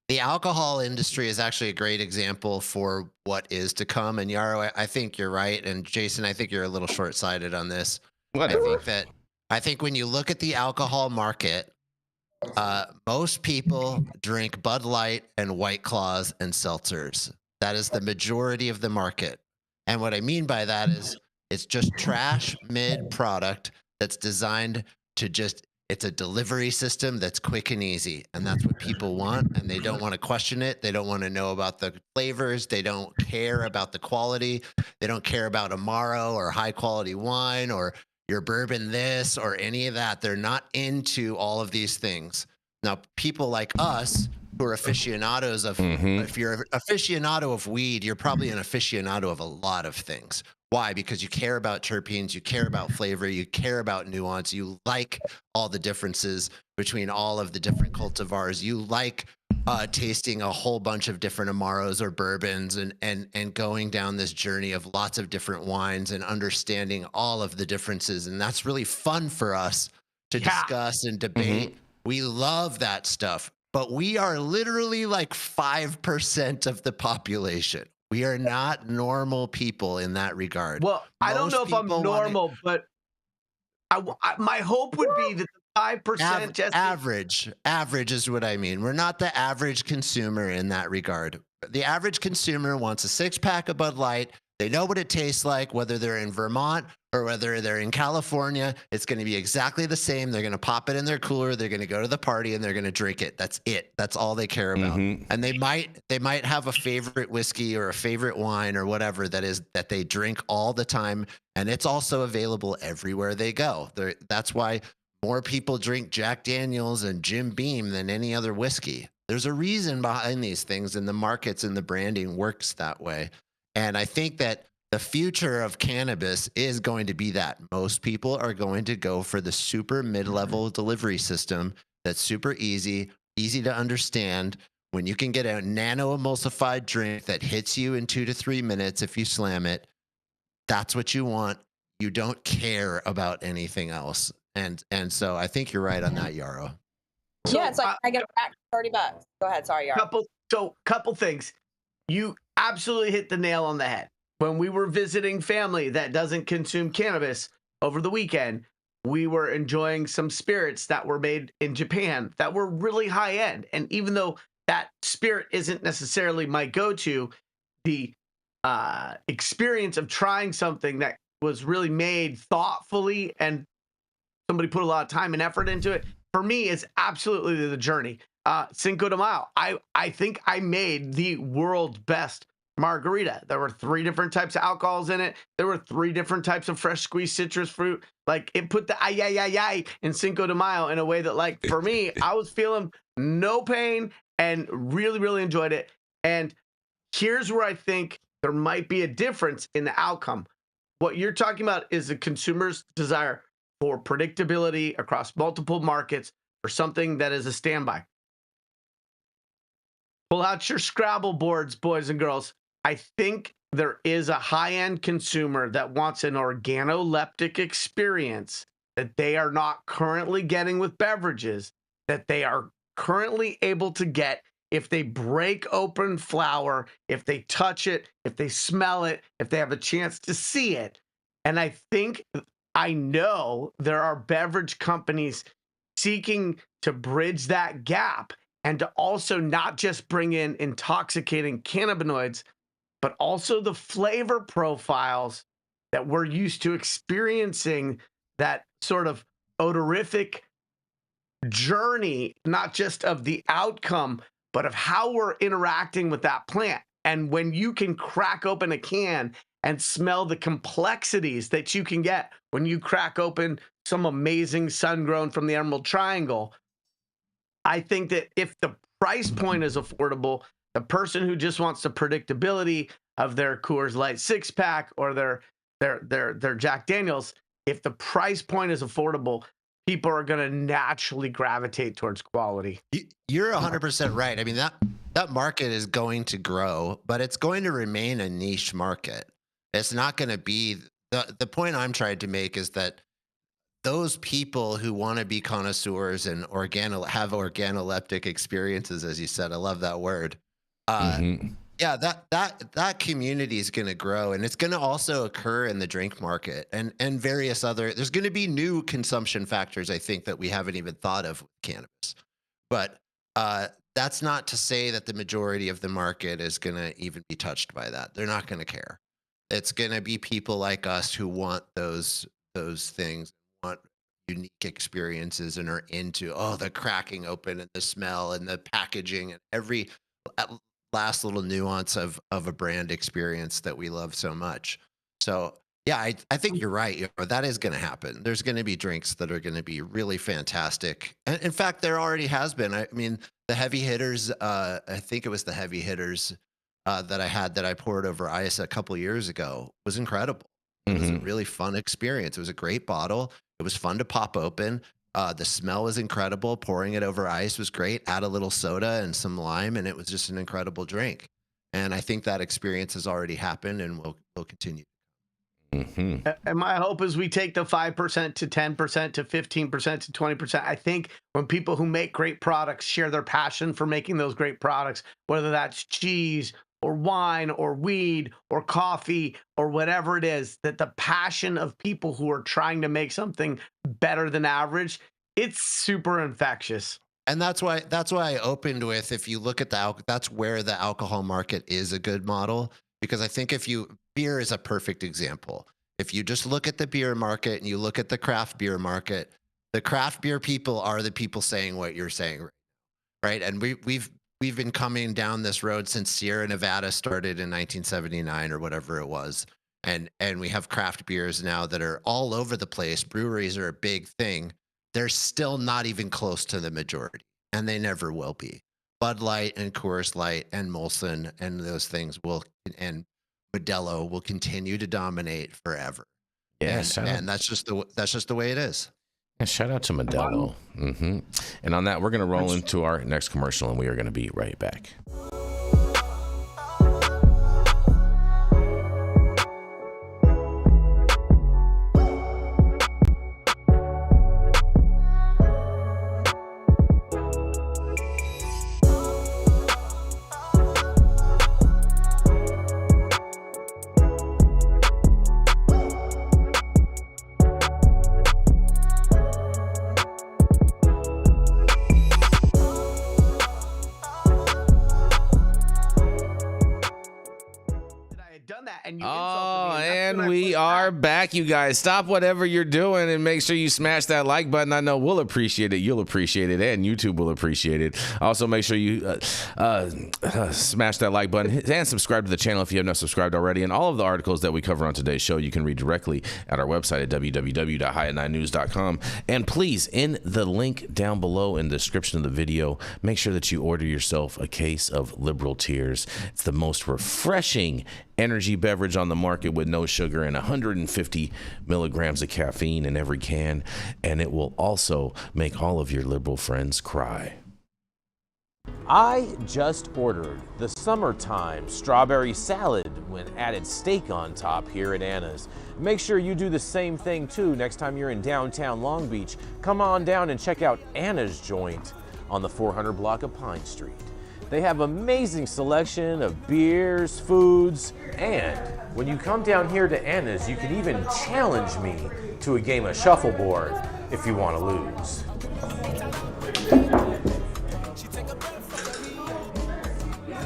the alcohol industry is actually a great example for what is to come. And Yarrow, I think you're right, and Jason, I think you're a little short-sighted on this. Whatever. I think when you look at the alcohol market, most people drink Bud Light and White Claws and seltzers. That is the majority of the market. And what I mean by that is It's just trash mid product that's designed to just, it's a delivery system that's quick and easy. And that's what people want. And they don't want to question it. They don't want to know about the flavors. They don't care about the quality. They don't care about Amaro or high quality wine or your bourbon this or any of that. They're not into all of these things. Now, people like us who are aficionados of, if you're an aficionado of weed, you're probably an aficionado of a lot of things. Why? Because you care about terpenes, you care about flavor, you care about nuance, you like all the differences between all of the different cultivars, you like tasting a whole bunch of different Amaros or bourbons and going down this journey of lots of different wines and understanding all of the differences. And that's really fun for us to discuss and debate. We love that stuff, but we are literally like 5% of the population. We are not normal people in that regard. Well, I don't know if I'm normal, but my hope would be that the 5% average is what I mean. We're not the average consumer in that regard. The average consumer wants a 6-pack of Bud Light. They know what it tastes like, whether they're in Vermont or whether they're in California. It's going to be exactly the same. They're going to pop it in their cooler. They're going to go to the party and they're going to drink it. That's it. That's all they care about. And they might have a favorite whiskey or a favorite wine or whatever that they drink all the time. And it's also available everywhere they go. That's why more people drink Jack Daniels and Jim Beam than any other whiskey. There's a reason behind these things, and the markets and the branding works that way. And I think that the future of cannabis is going to be that. Most people are going to go for the super mid-level delivery system that's super easy to understand. When you can get a nano-emulsified drink that hits you in 2 to 3 minutes if you slam it, that's what you want. You don't care about anything else. And so I think you're right on that, Yarrow. So, yeah, it's like I get back $30. Go ahead, sorry, Yarrow. Couple things. You absolutely hit the nail on the head. When we were visiting family that doesn't consume cannabis over the weekend, we were enjoying some spirits that were made in Japan that were really high end. And even though that spirit isn't necessarily my go-to, the experience of trying something that was really made thoughtfully and somebody put a lot of time and effort into it, for me, is absolutely the journey. Cinco de Mayo, I think I made the world's best margarita. There were 3 different types of alcohols in it. There were 3 different types of fresh squeezed citrus fruit. Like, it put the ay in Cinco de Mayo in a way that, like, for me, I was feeling no pain and really, really enjoyed it. And here's where I think there might be a difference in the outcome. What you're talking about is the consumer's desire for predictability across multiple markets for something that is a standby. Pull out your Scrabble boards, boys and girls. I think there is a high-end consumer that wants an organoleptic experience that they are not currently getting with beverages, that they are currently able to get if they break open flower, if they touch it, if they smell it, if they have a chance to see it. And I know there are beverage companies seeking to bridge that gap and to also not just bring in intoxicating cannabinoids, but also the flavor profiles that we're used to experiencing, that sort of odorific journey, not just of the outcome, but of how we're interacting with that plant. And when you can crack open a can and smell the complexities that you can get when you crack open some amazing sun-grown from the Emerald Triangle, I think that if the price point is affordable, the person who just wants the predictability of their Coors Light 6-pack or their Jack Daniels, if the price point is affordable, people are going to naturally gravitate towards quality. You're 100% right. I mean, that market is going to grow, but it's going to remain a niche market. It's not going to be the point I'm trying to make is that those people who want to be connoisseurs and have organoleptic experiences, as you said, I love that word. Yeah, that community is going to grow, and it's going to also occur in the drink market and various other. There's going to be new consumption factors, I think, that we haven't even thought of with cannabis. But that's not to say that the majority of the market is going to even be touched by that. They're not going to care. It's going to be people like us who want those things, want unique experiences, and are into the cracking open and the smell and the packaging and every last little nuance of a brand experience that we love so much. So yeah, I think you're right. That is going to happen. There's going to be drinks that are going to be really fantastic. And in fact, there already has been. I mean, the heavy hitters, I think it was the heavy hitters that I poured over ice a couple years ago was incredible. It was a really fun experience. It was a great bottle. It was fun to pop open. The smell was incredible. Pouring it over ice was great. Add a little soda and some lime, and it was just an incredible drink. And I think that experience has already happened and will continue. And my hope is we take the 5% to 10% to 15% to 20%. I think when people who make great products share their passion for making those great products, whether that's cheese or wine or weed or coffee or whatever it is, that the passion of people who are trying to make something better than average, it's super infectious. And that's why I opened with, if you look at that's where the alcohol market is a good model, because I think beer is a perfect example. If you just look at the beer market and you look at the craft beer market, the craft beer people are the people saying what you're saying, right? And we've been coming down this road since Sierra Nevada started in 1979 or whatever it was. And we have craft beers now that are all over the place. Breweries are a big thing. They're still not even close to the majority, and they never will be. Bud Light and Coors Light and Molson and those things and Modelo will continue to dominate forever. Yeah, and that's just the way it is. Yeah, shout out to Modelo. And on that, we're going to roll into our next commercial, and we are going to be right back. And we are back, you guys. Stop whatever you're doing and make sure you smash that like button. I know we'll appreciate it. You'll appreciate it, and YouTube will appreciate it. Also, make sure you smash that like button and subscribe to the channel if you have not subscribed already. And all of the articles that we cover on today's show, you can read directly at our website at www.highat9news.com. And please, in the link down below in the description of the video, make sure that you order yourself a case of Liberal Tears. It's the most refreshing energy beverage on the market with no sugar and 150 milligrams of caffeine in every can, and it will also make all of your liberal friends cry. I just ordered the summertime strawberry salad with added steak on top here at Anna's. Make sure you do the same thing too next time you're in downtown Long Beach. Come on down and check out Anna's joint on the 400 block of Pine Street. They have amazing selection of beers, foods, and when you come down here to Anna's, you can even challenge me to a game of shuffleboard if you want to lose.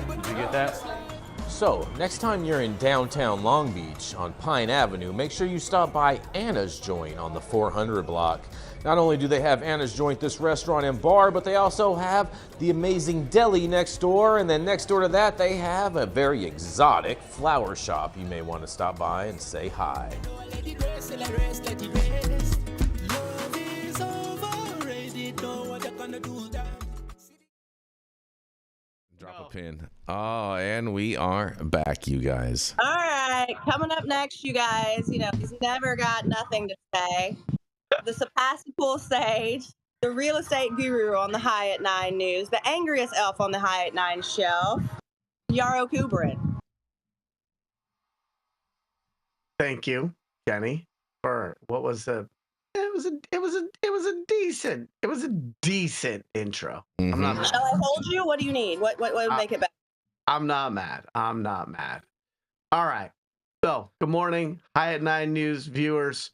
Did you get that? So, next time you're in downtown Long Beach on Pine Avenue, make sure you stop by Anna's Joint on the 400 block. Not only do they have Anna's Joint, this restaurant and bar, but they also have the amazing deli next door, and then next door to that, they have a very exotic flower shop. You may want to stop by and say hi. Drop a pin. Oh, and we are back, you guys. All right, coming up next, you guys, he's never got nothing to say. The Sapphire Sage, the real estate guru on the High at 9 News, the angriest elf on the High at 9 shelf, Yarrow Kubrin. Thank you, Jenny, for what was it was a decent intro. I'm not. Shall I hold you? What do you need? What would make it better? I'm not mad. All right. So, good morning, High at 9 News viewers.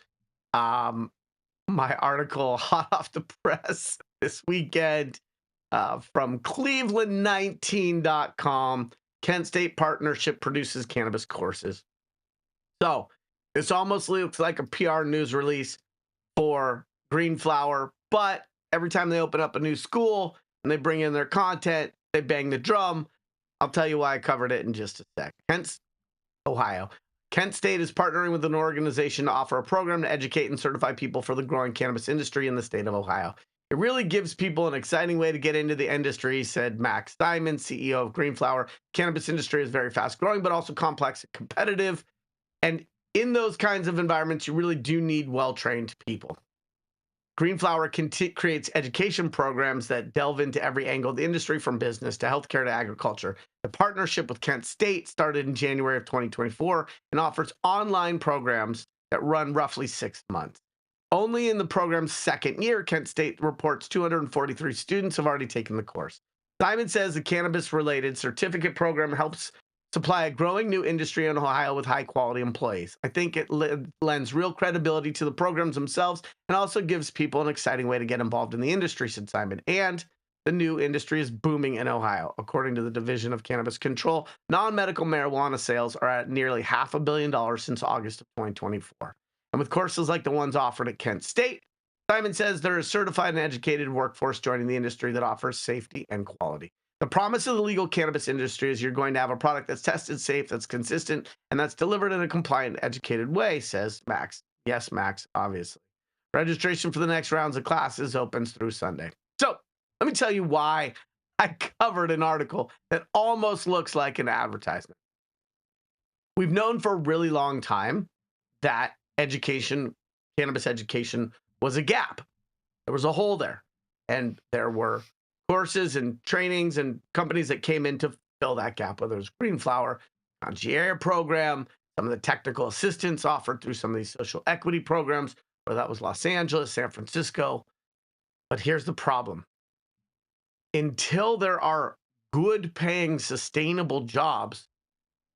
My article hot off the press this weekend from Cleveland19.com. Kent State Partnership produces cannabis courses. So this almost looks like a PR news release for Green Flower, but every time they open up a new school and they bring in their content, they bang the drum. I'll tell you why I covered it in just a sec. Kent, Ohio. Kent State is partnering with an organization to offer a program to educate and certify people for the growing cannabis industry in the state of Ohio. It really gives people an exciting way to get into the industry, said Max Diamond, CEO of Green Flower. Cannabis industry is very fast growing, but also complex and competitive. And in those kinds of environments, you really do need well-trained people. Green Flower creates education programs that delve into every angle of the industry, from business to healthcare to agriculture. The partnership with Kent State started in January of 2024 and offers online programs that run roughly 6 months. Only in the program's second year, Kent State reports 243 students have already taken the course. Simon says the cannabis-related certificate program helps supply a growing new industry in Ohio with high-quality employees. I think it lends real credibility to the programs themselves and also gives people an exciting way to get involved in the industry, said Simon. And the new industry is booming in Ohio. According to the Division of Cannabis Control, non-medical marijuana sales are at nearly $500 million since August of 2024. And with courses like the ones offered at Kent State, Simon says there is a certified and educated workforce joining the industry that offers safety and quality. The promise of the legal cannabis industry is you're going to have a product that's tested, safe, that's consistent, and that's delivered in a compliant, educated way, says Max. Yes, Max, obviously. Registration for the next rounds of classes opens through Sunday. So let me tell you why I covered an article that almost looks like an advertisement. We've known for a really long time that education, cannabis education, was a gap. There was a hole there, and there were courses and trainings and companies that came in to fill that gap, whether it was Green Flower, concierge program, some of the technical assistance offered through some of these social equity programs, whether that was Los Angeles, San Francisco. But here's the problem. Until there are good paying, sustainable jobs,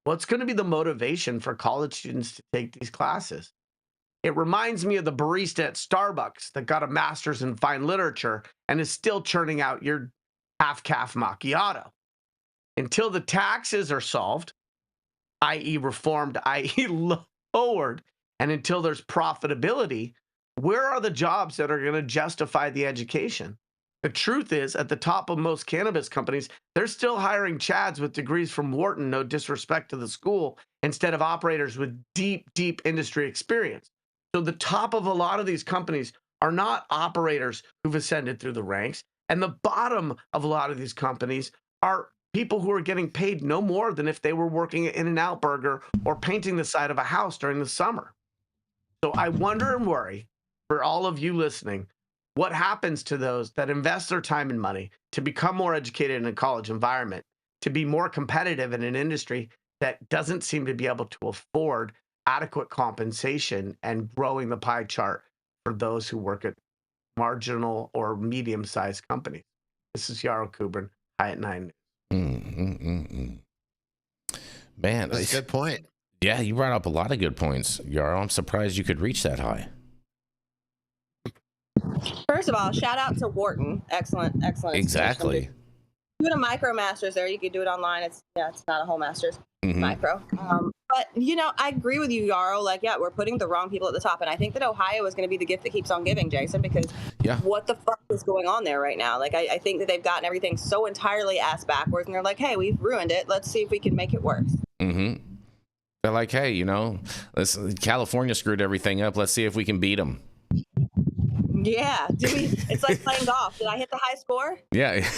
what's going to be the motivation for college students to take these classes? It reminds me of the barista at Starbucks that got a master's in fine literature and is still churning out your half-calf macchiato. Until the taxes are solved, i.e. reformed, i.e. lowered, and until there's profitability, where are the jobs that are going to justify the education? The truth is, at the top of most cannabis companies, they're still hiring chads with degrees from Wharton, no disrespect to the school, instead of operators with deep, deep industry experience. So the top of a lot of these companies are not operators who've ascended through the ranks. And the bottom of a lot of these companies are people who are getting paid no more than if they were working at In-N-Out Burger or painting the side of a house during the summer. So I wonder and worry, for all of you listening, what happens to those that invest their time and money to become more educated in a college environment, to be more competitive in an industry that doesn't seem to be able to afford adequate compensation and growing the pie chart for those who work at marginal or medium-sized companies. This is Yarrow Kubrin, High at 9. Man, That's a good point. Yeah, you brought up a lot of good points, Yarrow. I'm surprised you could reach that high. First of all, shout out to Wharton. Excellent. Exactly. Do a micro master's there. You could do it online. It's not a whole master's. Micro. But I agree with you, Yarrow. We're putting the wrong people at the top, and I think that Ohio is going to be the gift that keeps on giving, Jason. Because what the fuck is going on there right now? I think that they've gotten everything so entirely ass backwards, and they're like, "Hey, we've ruined it. Let's see if we can make it worse." They're like, "Hey, California screwed everything up. Let's see if we can beat them." Yeah. It's like playing golf. Did I hit the high score? Yeah.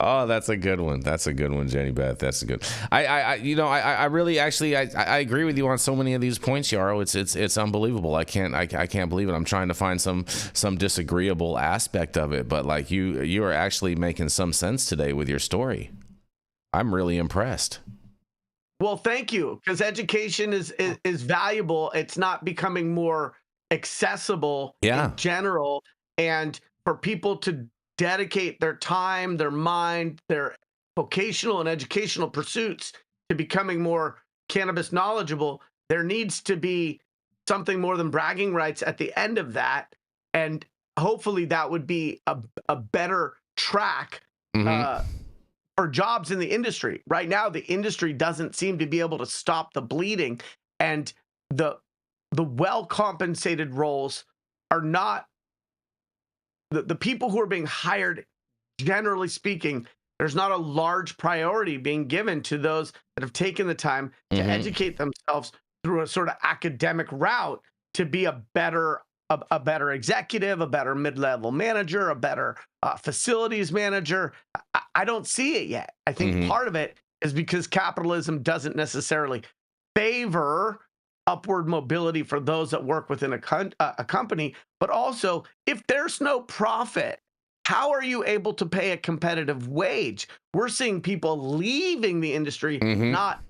Oh, that's a good one. That's a good one, Jenny Beth. That's a good. I really actually I agree with you on so many of these points, Yarrow. It's unbelievable. I can't believe it. I'm trying to find some disagreeable aspect of it, but you are actually making some sense today with your story. I'm really impressed. Well, thank you, because education is valuable. It's not becoming more accessible in general, and for people to dedicate their time, their mind, their vocational and educational pursuits to becoming more cannabis knowledgeable, there needs to be something more than bragging rights at the end of that. And hopefully that would be a better track for jobs in the industry. Right now, the industry doesn't seem to be able to stop the bleeding, and the well-compensated roles are not the people who are being hired, generally speaking. There's not a large priority being given to those that have taken the time to educate themselves through a sort of academic route to be a better executive, a better mid-level manager, a better facilities manager. I don't see it yet. I think part of it is because capitalism doesn't necessarily favor upward mobility for those that work within a company, but also if there's no profit, how are you able to pay a competitive wage? We're seeing people leaving the industry, not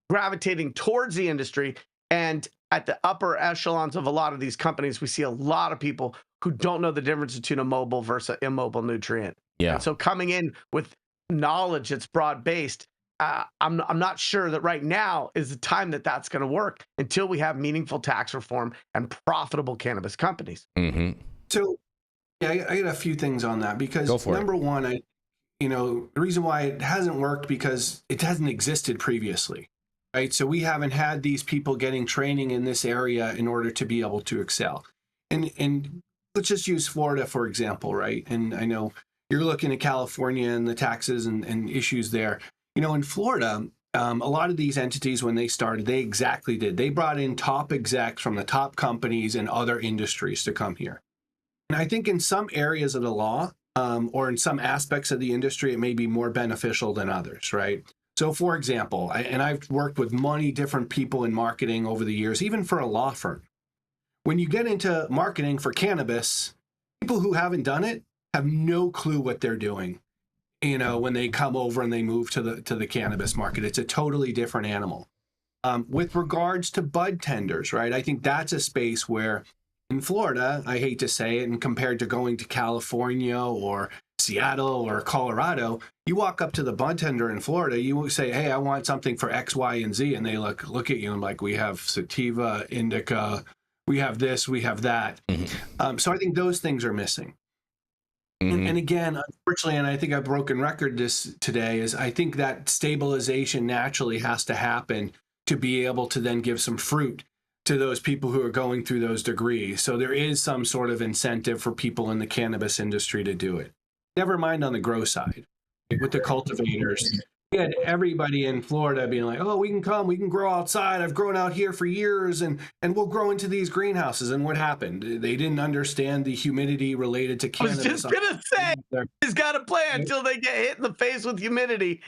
gravitating towards the industry. And at the upper echelons of a lot of these companies, we see a lot of people who don't know the difference between a mobile versus an immobile nutrient. Yeah. And so coming in with knowledge that's broad-based, I'm not sure that right now is the time that that's going to work until we have meaningful tax reform and profitable cannabis companies. So, yeah, I got a few things on that because number one, the reason why it hasn't worked because it hasn't existed previously, right? So we haven't had these people getting training in this area in order to be able to excel. And let's just use Florida, for example, right? And I know you're looking at California and the taxes and issues there. In Florida, a lot of these entities, when they started, they exactly did. They brought in top execs from the top companies and other industries to come here. And I think in some areas of the law or in some aspects of the industry, it may be more beneficial than others, right? So, for example, I've worked with many different people in marketing over the years, even for a law firm. When you get into marketing for cannabis, people who haven't done it have no clue what they're doing. When they come over and they move to the cannabis market, it's a totally different animal. With regards to bud tenders, right? I think that's a space where in Florida, I hate to say it, and compared to going to California or Seattle or Colorado, you walk up to the bud tender in Florida, you say, hey, I want something for X, Y, and Z. And they look at you and like, we have sativa, indica, we have this, we have that. So I think those things are missing. And again, unfortunately, and I think I've broken record this today, is I think that stabilization naturally has to happen to be able to then give some fruit to those people who are going through those degrees. So there is some sort of incentive for people in the cannabis industry to do it. Never mind on the grow side. With the cultivators, we had everybody in Florida being like, oh, we can grow outside. I've grown out here for years and we'll grow into these greenhouses. And what happened? They didn't understand the humidity related to cannabis. I was just going to say, he's got to play until they get hit in the face with humidity.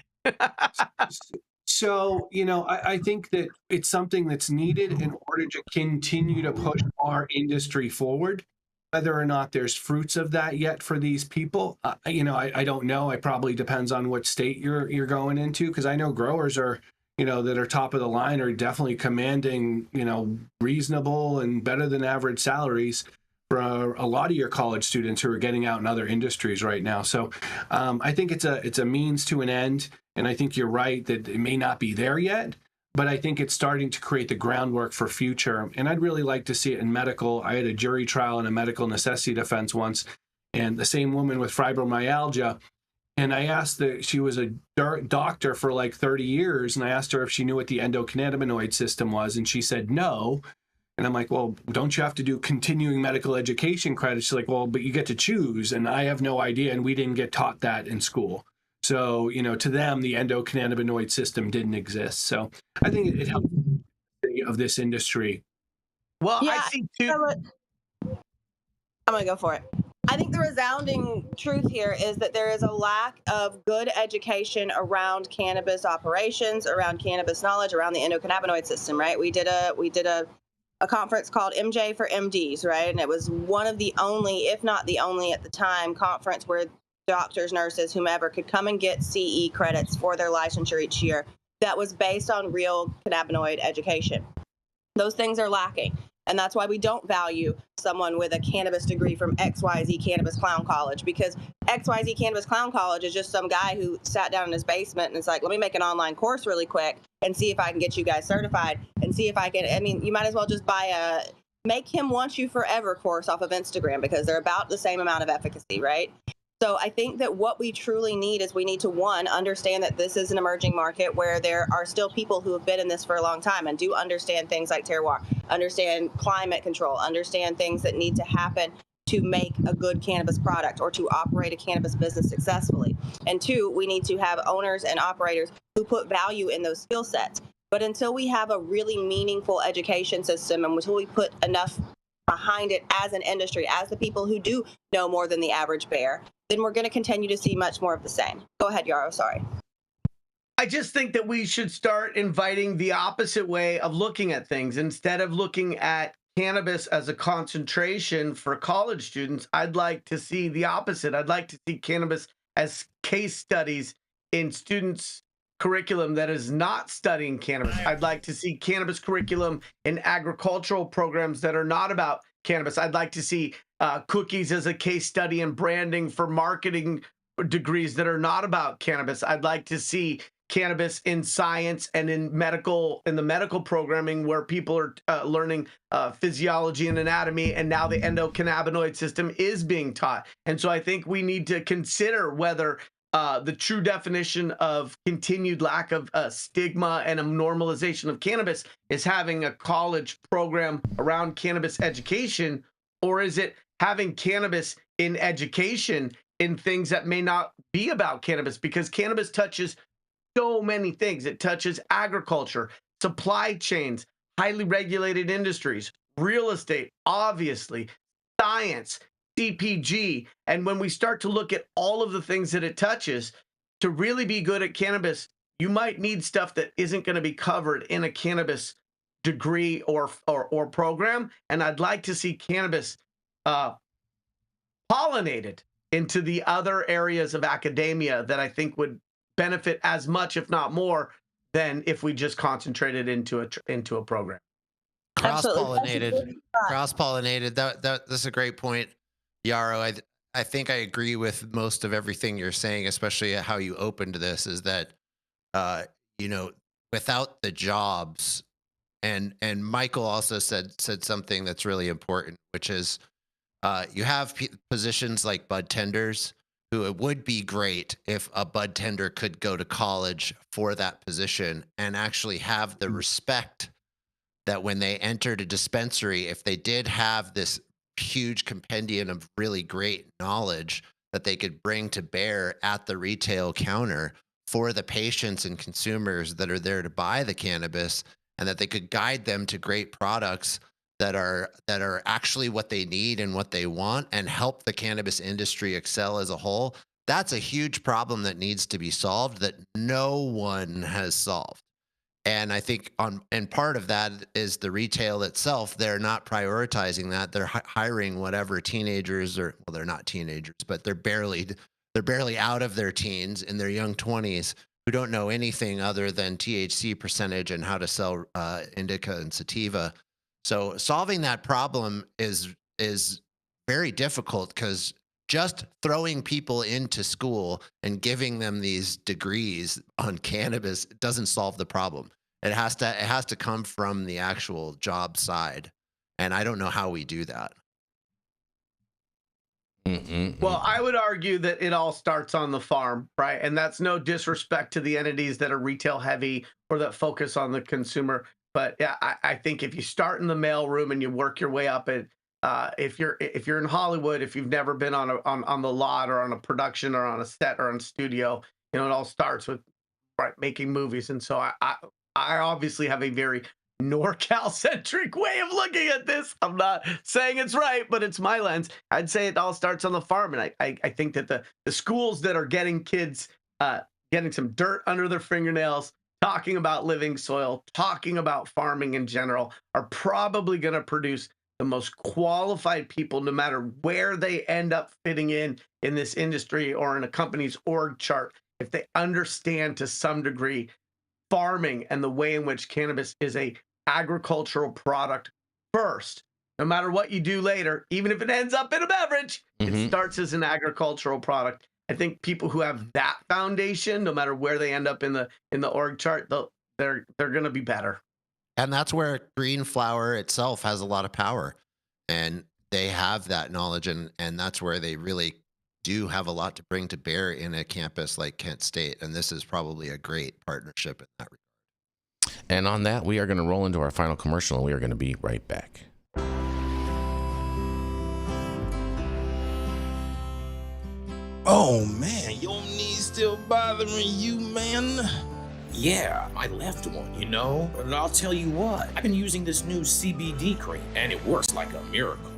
So, I think that it's something that's needed in order to continue to push our industry forward. Whether or not there's fruits of that yet for these people, I don't know. It probably depends on what state you're going into, because I know growers are, that are top of the line are definitely commanding, reasonable and better than average salaries for a lot of your college students who are getting out in other industries right now. So I think it's a means to an end. And I think you're right that it may not be there yet, but I think it's starting to create the groundwork for future. And I'd really like to see it in medical. I had a jury trial in a medical necessity defense once, and the same woman with fibromyalgia. And I asked she was a doctor for like 30 years, and I asked her if she knew what the endocannabinoid system was, and she said no. And I'm like, well, don't you have to do continuing medical education credits? She's like, well, but you get to choose, and I have no idea, and we didn't get taught that in school. So, to them, the endocannabinoid system didn't exist. So I think it helps of this industry. Well, yeah, I see too. I'm going to go for it. I think the resounding truth here is that there is a lack of good education around cannabis operations, around cannabis knowledge, around the endocannabinoid system, right? We did a conference called MJ for MDs, right? And it was one of the only, if not the only at the time, conference where doctors, nurses, whomever could come and get CE credits for their licensure each year that was based on real cannabinoid education. Those things are lacking. And that's why we don't value someone with a cannabis degree from XYZ Cannabis Clown College, because XYZ Cannabis Clown College is just some guy who sat down in his basement and it's like, let me make an online course really quick and see if I can get you guys certified and see if I can. I mean, you might as well just buy Make Him Want You Forever course off of Instagram, because they're about the same amount of efficacy, right? So I think that what we truly need is we need to, one, understand that this is an emerging market where there are still people who have been in this for a long time and do understand things like terroir, understand climate control, understand things that need to happen to make a good cannabis product or to operate a cannabis business successfully. And two, we need to have owners and operators who put value in those skill sets. But until we have a really meaningful education system and until we put enough behind it as an industry, as the people who do know more than the average bear, then we're going to continue to see much more of the same. Go ahead, Yarrow. Sorry. I just think that we should start inviting the opposite way of looking at things. Instead of looking at cannabis as a concentration for college students, I'd like to see the opposite. I'd like to see cannabis as case studies in students' curriculum that is not studying cannabis. I'd like to see cannabis curriculum in agricultural programs that are not about cannabis. I'd like to see cookies as a case study in branding for marketing degrees that are not about cannabis. I'd like to see cannabis in science and in the medical programming where people are learning physiology and anatomy, and now the endocannabinoid system is being taught. And so I think we need to consider whether the true definition of continued lack of stigma and a normalization of cannabis is having a college program around cannabis education, or is it having cannabis in education in things that may not be about cannabis? Because cannabis touches so many things. It touches agriculture, supply chains, highly regulated industries, real estate, obviously, science, CPG. And when we start to look at all of the things that it touches, to really be good at cannabis, you might need stuff that isn't going to be covered in a cannabis degree or program. And I'd like to see cannabis pollinated into the other areas of academia that I think would benefit as much, if not more, than if we just concentrated into a program. Cross-pollinated. That's a great point, Yarrow. I think I agree with most of everything you're saying, especially how you opened this, is that without the jobs, and Michael also said something that's really important, which is you have positions like bud tenders, who it would be great if a bud tender could go to college for that position and actually have the respect that when they entered a dispensary, if they did have this huge compendium of really great knowledge that they could bring to bear at the retail counter for the patients and consumers that are there to buy the cannabis, and that they could guide them to great products that are actually what they need and what they want, and help the cannabis industry excel as a whole. That's a huge problem that needs to be solved, that no one has solved. And I think and part of that is the retail itself. They're not prioritizing that. They're hiring whatever teenagers, or, well, they're not teenagers, but they're barely out of their teens, in their young 20s, who don't know anything other than THC percentage and how to sell indica and sativa. So solving that problem is very difficult, because just throwing people into school and giving them these degrees on cannabis doesn't solve the problem. It has to come from the actual job side, and I don't know how we do that. Well, I would argue that it all starts on the farm, right? And that's no disrespect to the entities that are retail heavy or that focus on the consumer. But yeah, I think if you start in the mail room and you work your way up, and if you're in Hollywood, if you've never been on the lot or on a production or on a set or on a studio, it all starts with making movies. And so I obviously have a very NorCal centric way of looking at this. I'm not saying it's right, but it's my lens. I'd say it all starts on the farm, and I think that the schools that are getting kids getting some dirt under their fingernails, talking about living soil, talking about farming in general, are probably going to produce the most qualified people, no matter where they end up fitting in this industry or in a company's org chart, if they understand to some degree farming and the way in which cannabis is a agricultural product first. No matter what you do later, even if it ends up in a beverage, it starts as an agricultural product. I think people who have that foundation, no matter where they end up in the org chart, they're going to be better. And that's where Green Flower itself has a lot of power, and they have that knowledge, and that's where they really do have a lot to bring to bear in a campus like Kent State, and this is probably a great partnership in that regard. And on that, we are going to roll into our final commercial, and we are going to be right back. Oh man, your knees still bothering you, man? Yeah, I left one, you know? And I'll tell you what, I've been using this new CBD cream, and it works like a miracle.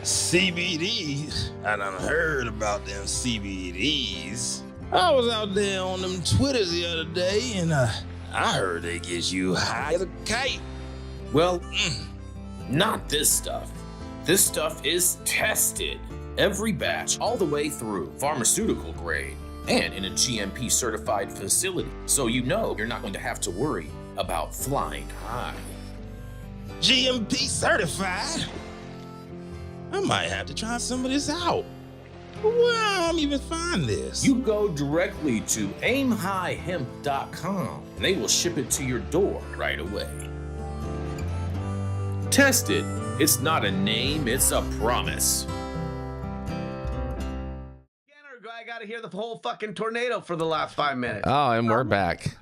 CBDs? I done heard about them CBDs. I was out there on them Twitters the other day, and I heard they get you high as a kite. Well, not this stuff. This stuff is tested. Every batch, all the way through, pharmaceutical grade, and in a GMP certified facility. So you know you're not going to have to worry about flying high. GMP certified? I might have to try some of this out. Where I'm even find this? You go directly to aimhighhemp.com and they will ship it to your door right away. Tested. It's not a name, it's a promise. I got to hear the whole fucking tornado for the last 5 minutes. Oh, and we're back.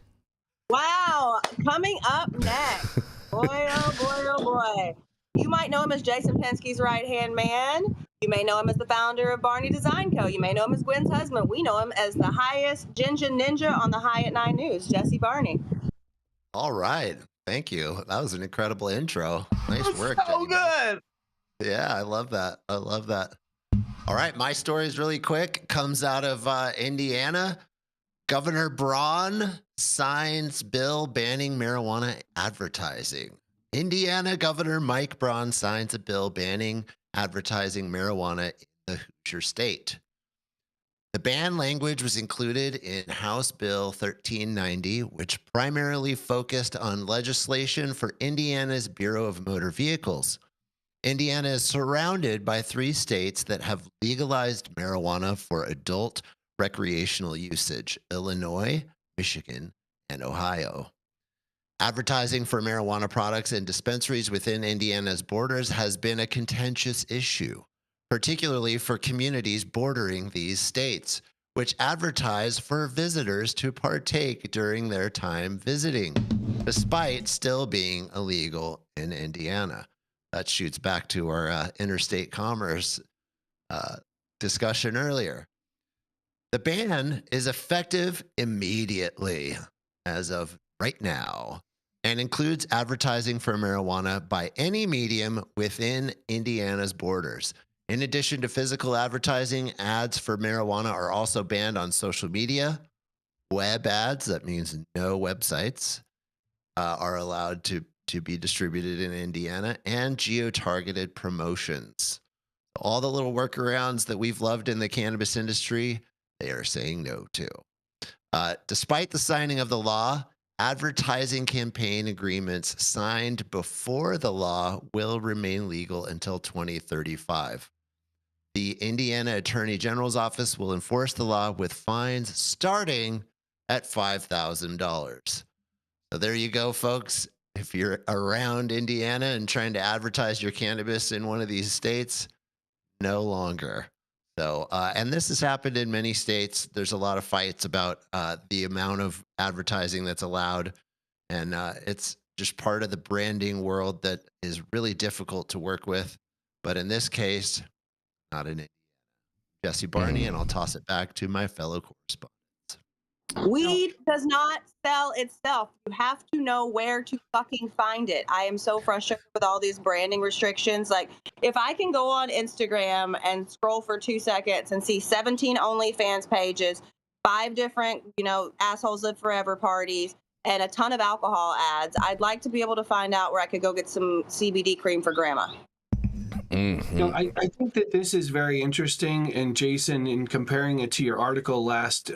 Wow. Coming up next. Boy, oh boy, oh boy. You might know him as Jason Penske's right-hand man. You may know him as the founder of Barney Design Co. You may know him as Gwen's husband. We know him as the highest Ginger Ninja on the High at 9 News, Jesse Barney. All right. Thank you. That was an incredible intro. Nice work. So good. Yeah, I love that. I love that. All right, my story is really quick. Comes out of Indiana. Governor Braun signs bill banning marijuana advertising. Indiana Governor Mike Braun signs a bill banning advertising marijuana in the Hoosier state. The ban language was included in House Bill 1390, which primarily focused on legislation for Indiana's Bureau of Motor Vehicles. Indiana is surrounded by 3 states that have legalized marijuana for adult recreational usage: Illinois, Michigan, and Ohio. Advertising for marijuana products in dispensaries within Indiana's borders has been a contentious issue, particularly for communities bordering these states, which advertise for visitors to partake during their time visiting, despite still being illegal in Indiana. That shoots back to our interstate commerce discussion earlier. The ban is effective immediately, as of right now, and includes advertising for marijuana by any medium within Indiana's borders. In addition to physical advertising, ads for marijuana are also banned on social media. Web ads, that means no websites, are allowed to be distributed in Indiana, and geo-targeted promotions. All the little workarounds that we've loved in the cannabis industry, they are saying no to. Despite the signing of the law, advertising campaign agreements signed before the law will remain legal until 2035. The Indiana Attorney General's office will enforce the law with fines starting at $5,000. So there you go, folks. If you're around Indiana and trying to advertise your cannabis in one of these states, no longer. So, and this has happened in many states. There's a lot of fights about the amount of advertising that's allowed. And it's just part of the branding world that is really difficult to work with. But in this case, not in Indiana. Jesse Barney, and I'll toss it back to my fellow correspondents. Weed does not sell itself. You have to know where to fucking find it. I am so frustrated with all these branding restrictions. Like, if I can go on Instagram and scroll for 2 seconds and see 17 OnlyFans pages, 5 different, assholes live forever parties, and a ton of alcohol ads, I'd like to be able to find out where I could go get some CBD cream for grandma. Mm-hmm. I think that this is very interesting. And Jason, in comparing it to your article last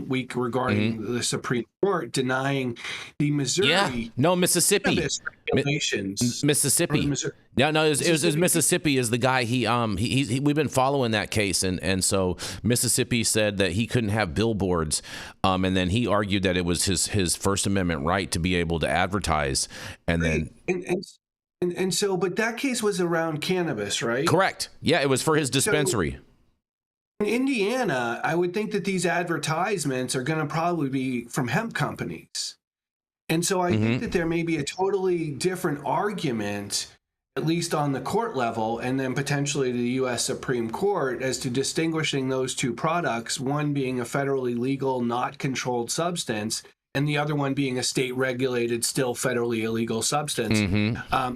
week regarding the Supreme Court denying the Missouri Mississippi regulations. Mississippi. Yeah, no, it was Mississippi is the guy. He we've been following that case, and so Mississippi said that he couldn't have billboards, and then he argued that it was his First Amendment right to be able to advertise, and right. then. And so, but that case was around cannabis, right? Correct. Yeah, it was for his dispensary. In Indiana, I would think that these advertisements are going to probably be from hemp companies. And so I think that there may be a totally different argument, at least on the court level, and then potentially to the U.S. Supreme Court, as to distinguishing those two products, one being a federally legal, not controlled substance, and the other one being a state-regulated, still federally illegal substance.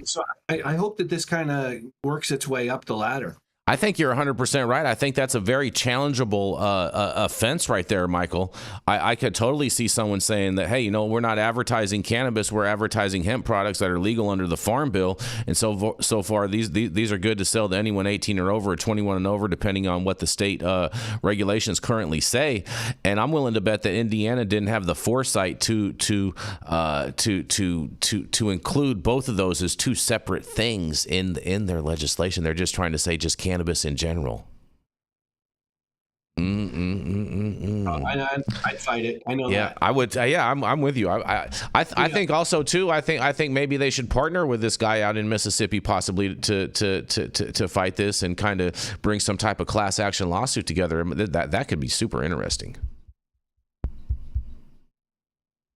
So I hope that this kind of works its way up the ladder. I think you're 100% right. I think that's a very challengeable offense right there, Michael. I could totally see someone saying that, hey, we're not advertising cannabis, we're advertising hemp products that are legal under the Farm Bill, and so far these are good to sell to anyone 18 or over, or 21 and over, depending on what the state regulations currently say. And I'm willing to bet that Indiana didn't have the foresight to include both of those as two separate things in their legislation. They're just trying to say just cannabis in general. I'd fight it. I know that. I would. I'm with you. I think also too. I think maybe they should partner with this guy out in Mississippi, possibly to fight this and kind of bring some type of class action lawsuit together. That could be super interesting.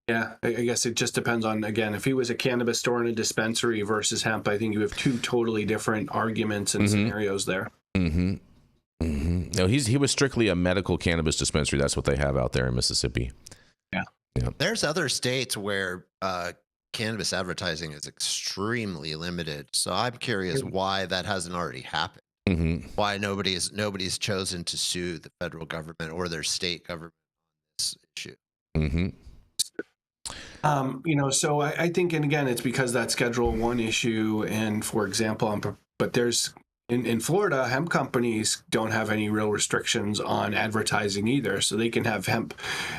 Yeah, I guess it just depends on, again, if he was a cannabis store and a dispensary versus hemp, I think you have two totally different arguments and scenarios there. No, he was strictly a medical cannabis dispensary. That's what they have out there in Mississippi. Yeah. There's other states where cannabis advertising is extremely limited. So I'm curious why that hasn't already happened. Why nobody's chosen to sue the federal government or their state government on this issue. So I think, and again, it's because that Schedule 1 issue, and for example, but there's in Florida, hemp companies don't have any real restrictions on advertising either, so they can have hemp,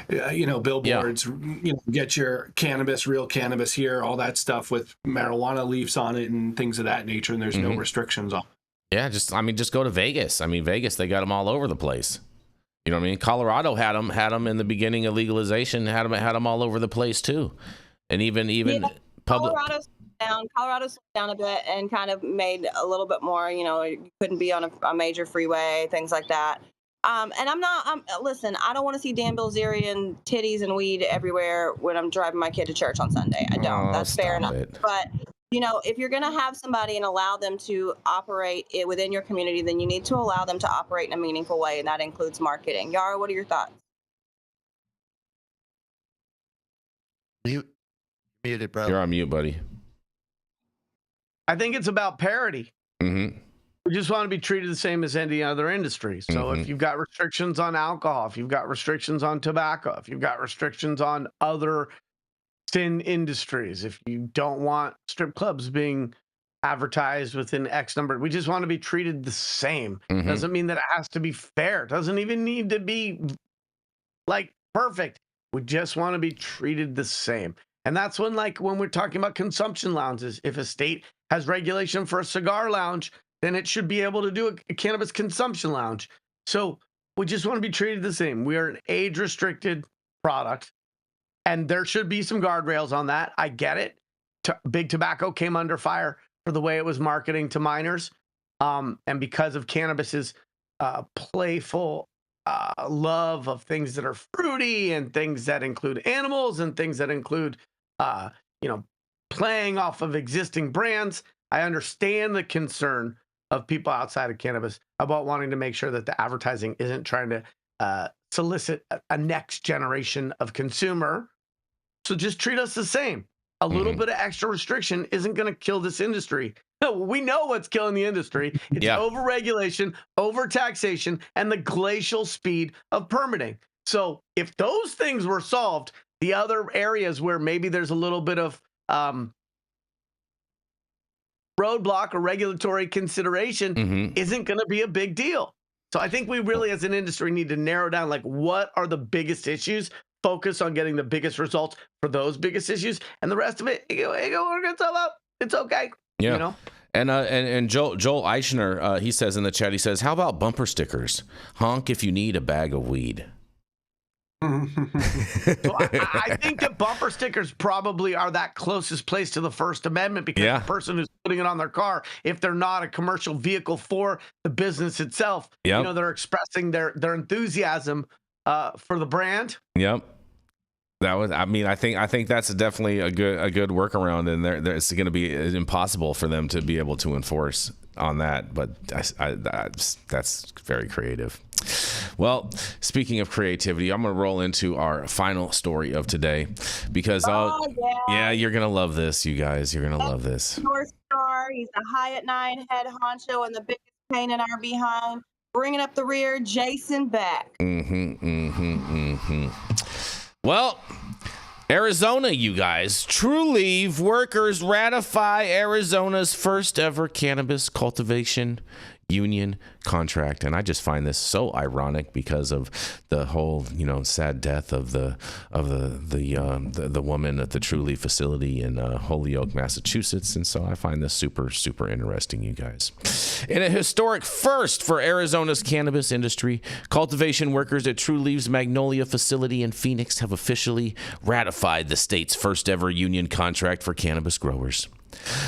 billboards, get your cannabis, real cannabis here, all that stuff with marijuana leaves on it and things of that nature, and there's no restrictions on. Yeah, just go to Vegas. Vegas, they got them all over the place. You know what I mean? Colorado had them in the beginning of legalization, had them all over the place too. And even public. Colorado slowed down a bit and kind of made a little bit more, you couldn't be on a major freeway, things like that. And listen, I don't want to see Dan Bilzerian titties and weed everywhere when I'm driving my kid to church on Sunday. I don't. That's fair enough. But if you're going to have somebody and allow them to operate it within your community, then you need to allow them to operate in a meaningful way, and that includes marketing. Yarrow, what are your thoughts? Muted, bro. You're on mute, buddy. I think it's about parity. We just want to be treated the same as any other industry. So if you've got restrictions on alcohol, if you've got restrictions on tobacco, if you've got restrictions on other sin industries, if you don't want strip clubs being advertised within X number, we just want to be treated the same. Doesn't mean that it has to be fair. Doesn't even need to be perfect. We just want to be treated the same. And that's when we're talking about consumption lounges, if a state has regulation for a cigar lounge, then it should be able to do a cannabis consumption lounge. So we just want to be treated the same. We are an age-restricted product, and there should be some guardrails on that. I get it. Big Tobacco came under fire for the way it was marketing to minors. And because of cannabis's playful love of things that are fruity and things that include animals and things that include, playing off of existing brands, I understand the concern of people outside of cannabis about wanting to make sure that the advertising isn't trying to solicit a next generation of consumer. So just treat us the same. A little bit of extra restriction isn't going to kill this industry. No, we know what's killing the industry. It's overregulation, overtaxation, and the glacial speed of permitting. So if those things were solved, the other areas where maybe there's a little bit of roadblock or regulatory consideration isn't going to be a big deal. So I think we really, as an industry, need to narrow down what are the biggest issues, focus on getting the biggest results for those biggest issues, and the rest of it, work itself out. It's okay. Yeah. And Joel Eichner, he says in the chat, he says, how about bumper stickers? Honk if you need a bag of weed. So I think that bumper stickers probably are that closest place to the First Amendment, because the person who's putting it on their car, if they're not a commercial vehicle for the business itself, they're expressing their enthusiasm for the brand. Yep. That was, I mean, I think that's definitely a good workaround, and it's going to be impossible for them to be able to enforce on that. But that's very creative. Well, speaking of creativity, I'm going to roll into our final story of today, because you're going to love this, you guys. You're going to love this. North Star, he's a high at 9 head honcho and the biggest pain in our behind. Bringing up the rear, Jason Beck. Well, Arizona, you guys. Trulieve workers ratify Arizona's first ever cannabis cultivation union contract. And I just find this so ironic because of the whole, sad death of the woman at the Trulieve facility in Holyoke, Massachusetts. And so I find this super, super interesting, you guys. In a historic first for Arizona's cannabis industry, cultivation workers at Trulieve's Magnolia facility in Phoenix have officially ratified the state's first ever union contract for cannabis growers.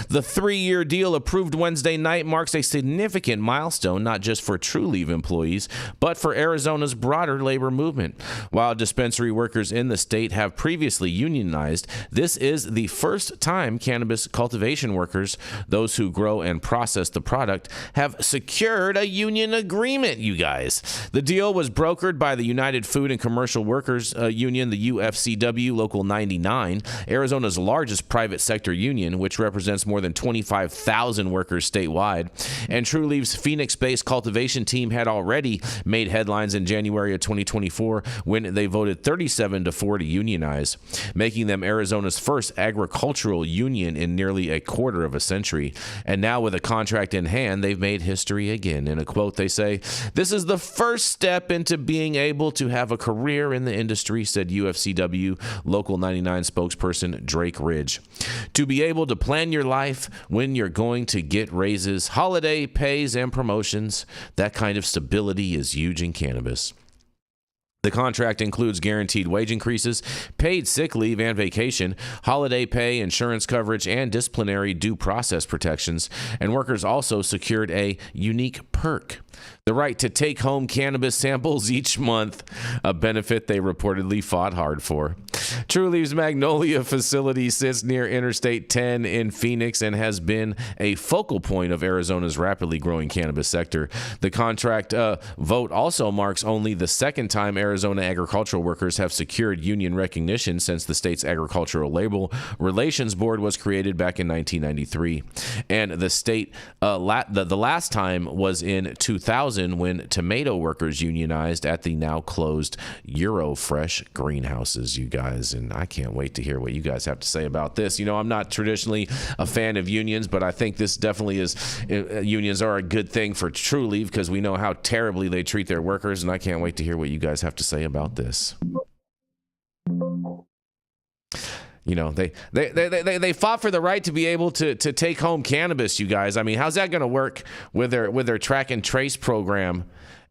The 3-year deal approved Wednesday night marks a significant milestone, not just for Trulieve employees, but for Arizona's broader labor movement. While dispensary workers in the state have previously unionized, this is the first time cannabis cultivation workers, those who grow and process the product, have secured a union agreement, you guys. The deal was brokered by the United Food and Commercial Workers Union, the UFCW Local 99, Arizona's largest private sector union, which represents more than 25,000 workers statewide. And Trulieve's Phoenix-based cultivation team had already made headlines in January of 2024 when they voted 37-4 to unionize, making them Arizona's first agricultural union in nearly a quarter of a century. And now with a contract in hand, they've made history again. In a quote, they say, "This is the first step into being able to have a career in the industry," said UFCW Local 99 spokesperson Drake Ridge. "To be able to plan your life when you're going to get raises, holiday pays, and promotions, that kind of stability is huge in cannabis." The contract includes guaranteed wage increases, paid sick leave and vacation, holiday pay, insurance coverage, and disciplinary due process protections. And workers also secured a unique perk: the right to take home cannabis samples each month, a benefit they reportedly fought hard for. Trulieve's Magnolia facility sits near Interstate 10 in Phoenix and has been a focal point of Arizona's rapidly growing cannabis sector. The contract vote also marks only the second time Arizona agricultural workers have secured union recognition since the state's Agricultural Labor Relations Board was created back in 1993. And the state, the last time was in 2000 when tomato workers unionized at the now closed Yarrow greenhouses, you guys. And I can't wait to hear what you guys have to say about this. I'm not traditionally a fan of unions, but I think this definitely is. Unions are a good thing for Trulieve because we know how terribly they treat their workers, and I can't wait to hear what you guys have to say about this. They fought for the right to be able to take home cannabis, you guys. I mean, how's that going to work with their track and trace program?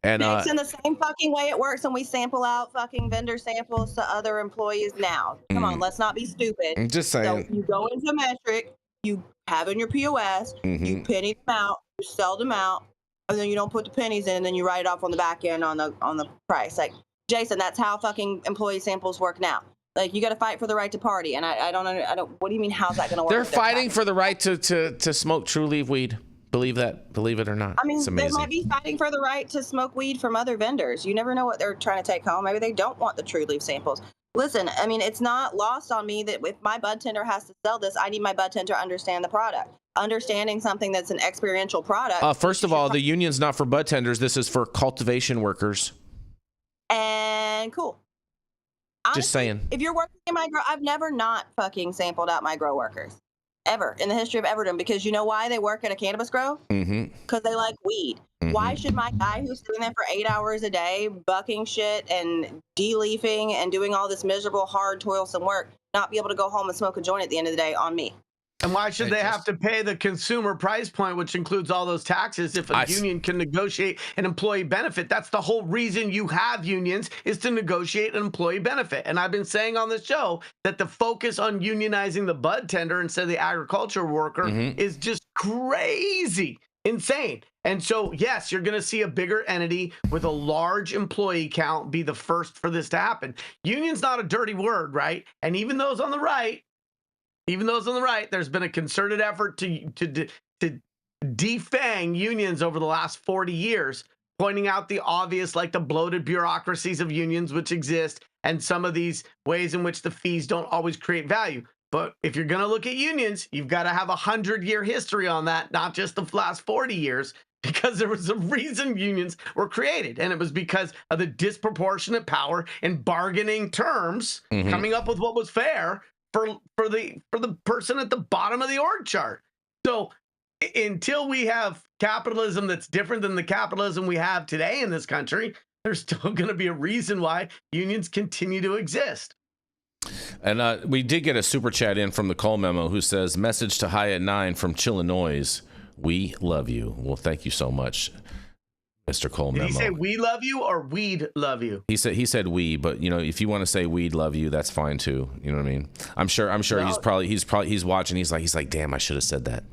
And it's in the same fucking way it works when we sample out fucking vendor samples to other employees now. Come on, let's not be stupid. I'm just saying. So you go into Metric, you have in your POS, you penny them out, you sell them out, and then you don't put the pennies in, and then you write it off on the back end on the price. Like, Jason, that's how fucking employee samples work now. Like, you got to fight for the right to party, and I don't. What do you mean? How's that going to work? They're fighting for the right to smoke Trulieve weed. Believe it or not. I mean, they might be fighting for the right to smoke weed from other vendors. You never know what they're trying to take home. Maybe they don't want the Trulieve samples. Listen, I mean, it's not lost on me that if my bud tender has to sell this, I need my bud tender to understand the product. Understanding something that's an experiential product. First of all, the union's not for bud tenders. This is for cultivation workers. And cool. Honestly, just saying. If you're working in my grow, I've never not fucking sampled out my grow workers. Ever in the history of Everdom, because you know why they work at a cannabis grow? Because they like weed. Why should my guy who's sitting there for 8 hours a day bucking shit and de-leafing and doing all this miserable, hard, toilsome work not be able to go home and smoke a joint at the end of the day on me? And why should they have to pay the consumer price point, which includes all those taxes, if a union can negotiate an employee benefit? That's the whole reason you have unions, is to negotiate an employee benefit. And I've been saying on the show that the focus on unionizing the bud tender instead of the agriculture worker is just crazy, insane. And so, yes, you're going to see a bigger entity with a large employee count be the first for this to happen. Union's not a dirty word, right? And even those on the right, there's been a concerted effort to defang unions over the last 40 years, pointing out the obvious, like the bloated bureaucracies of unions which exist, and some of these ways in which the fees don't always create value. But if you're going to look at unions, you've got to have 100-year history on that, not just the last 40 years, because there was a reason unions were created, and it was because of the disproportionate power in bargaining terms, coming up with what was fair for the person at the bottom of the org chart. So until we have capitalism that's different than the capitalism we have today in this country, there's still going to be a reason why unions continue to exist. And we did get a super chat in from the Cole Memo who says, message to High at 9 from Chillinois. We love you. Well, thank you so much, Mr. Cole Memo. Did he say we love you or we'd love you? He said we, but if you want to say we'd love you, that's fine too. You know what I mean? I'm sure no. he's watching. He's like, damn, I should have said that.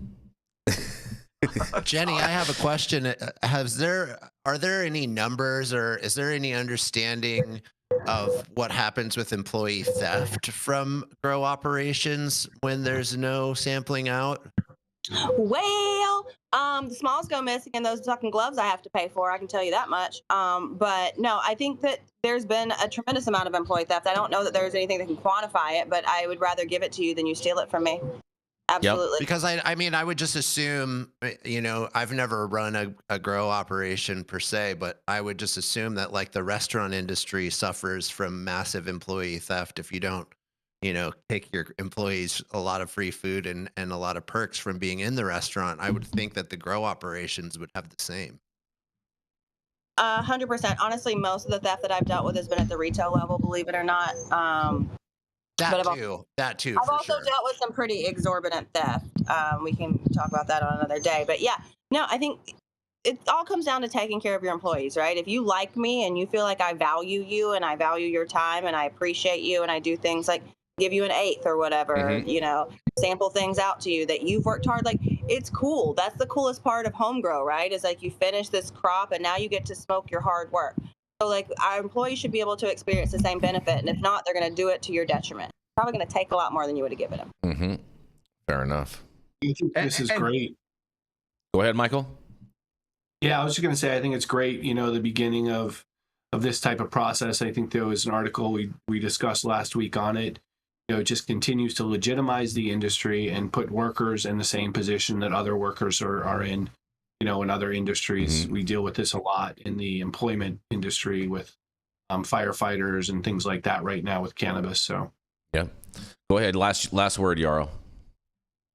Jenny, I have a question. Are there any numbers, or is there any understanding of what happens with employee theft from grow operations when there's no sampling out? Well, the smalls go missing, and those fucking gloves I have to pay for. I can tell you that much. But no, I think that there's been a tremendous amount of employee theft. I don't know that there's anything that can quantify it, but I would rather give it to you than you steal it from me. Absolutely. Yep. Because I mean, I would just assume, I've never run a grow operation per se, but I would just assume that like the restaurant industry suffers from massive employee theft if you don't, take your employees a lot of free food and a lot of perks from being in the restaurant. I would think that the grow operations would have the same. 100%. Honestly, most of the theft that I've dealt with has been at the retail level, believe it or not. That too. I've also dealt with some pretty exorbitant theft. We can talk about that on another day. But yeah, no, I think it all comes down to taking care of your employees, right? If you like me and you feel like I value you and I value your time and I appreciate you and I do things like give you an eighth or whatever, sample things out to you that you've worked hard. Like, it's cool. That's the coolest part of home grow, right? Is like you finish this crop and now you get to smoke your hard work. So like our employees should be able to experience the same benefit. And if not, they're going to do it to your detriment. Probably going to take a lot more than you would have given them. Fair enough. I think this is great. Go ahead, Michael. Yeah, I was just going to say, I think it's great, the beginning of this type of process. I think there was an article we discussed last week on it. It just continues to legitimize the industry and put workers in the same position that other workers are in, in other industries. We deal with this a lot in the employment industry with firefighters and things like that right now with cannabis. So, yeah. Go ahead. Last word, Yarrow.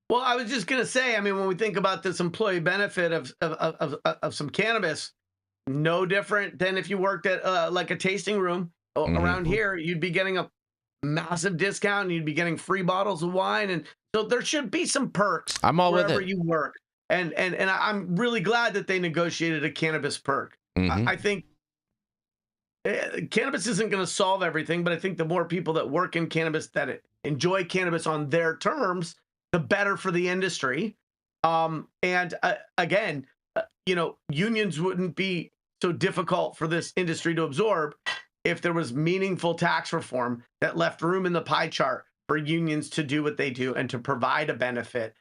Well, I was just going to say, I mean, when we think about this employee benefit of some cannabis, no different than if you worked at like a tasting room around here, you'd be getting a massive discount and you'd be getting free bottles of wine. And so there should be some perks wherever you work. And I'm really glad that they negotiated a cannabis perk. I think cannabis isn't going to solve everything, but I think the more people that work in cannabis that enjoy cannabis on their terms, the better for the industry. Again, unions wouldn't be so difficult for this industry to absorb if there was meaningful tax reform that left room in the pie chart for unions to do what they do and to provide a benefit.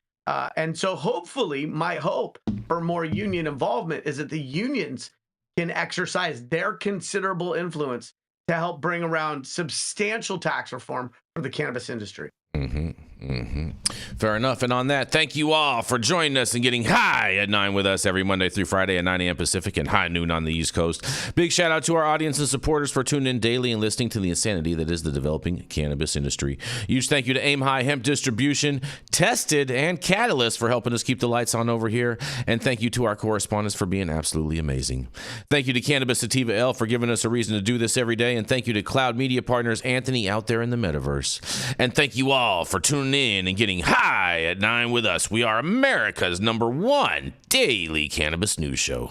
And so hopefully my hope for more union involvement is that the unions can exercise their considerable influence to help bring around substantial tax reform for the cannabis industry. Fair enough. And on that, thank you all for joining us and getting high at 9 with us every Monday through Friday at 9 a.m. Pacific and high noon on the East Coast. Big shout out to our audience and supporters for tuning in daily and listening to the insanity that is the developing cannabis industry. Huge thank you to Aim High Hemp Distribution, Tested, and Catalyst for helping us keep the lights on over here. And thank you to our correspondents for being absolutely amazing. Thank you to Cannabis Sativa L for giving us a reason to do this every day. And thank you to Cloud Media Partners Anthony out there in the metaverse. And thank you all all for tuning in and getting high at 9 with us. We are America's #1 daily cannabis news show.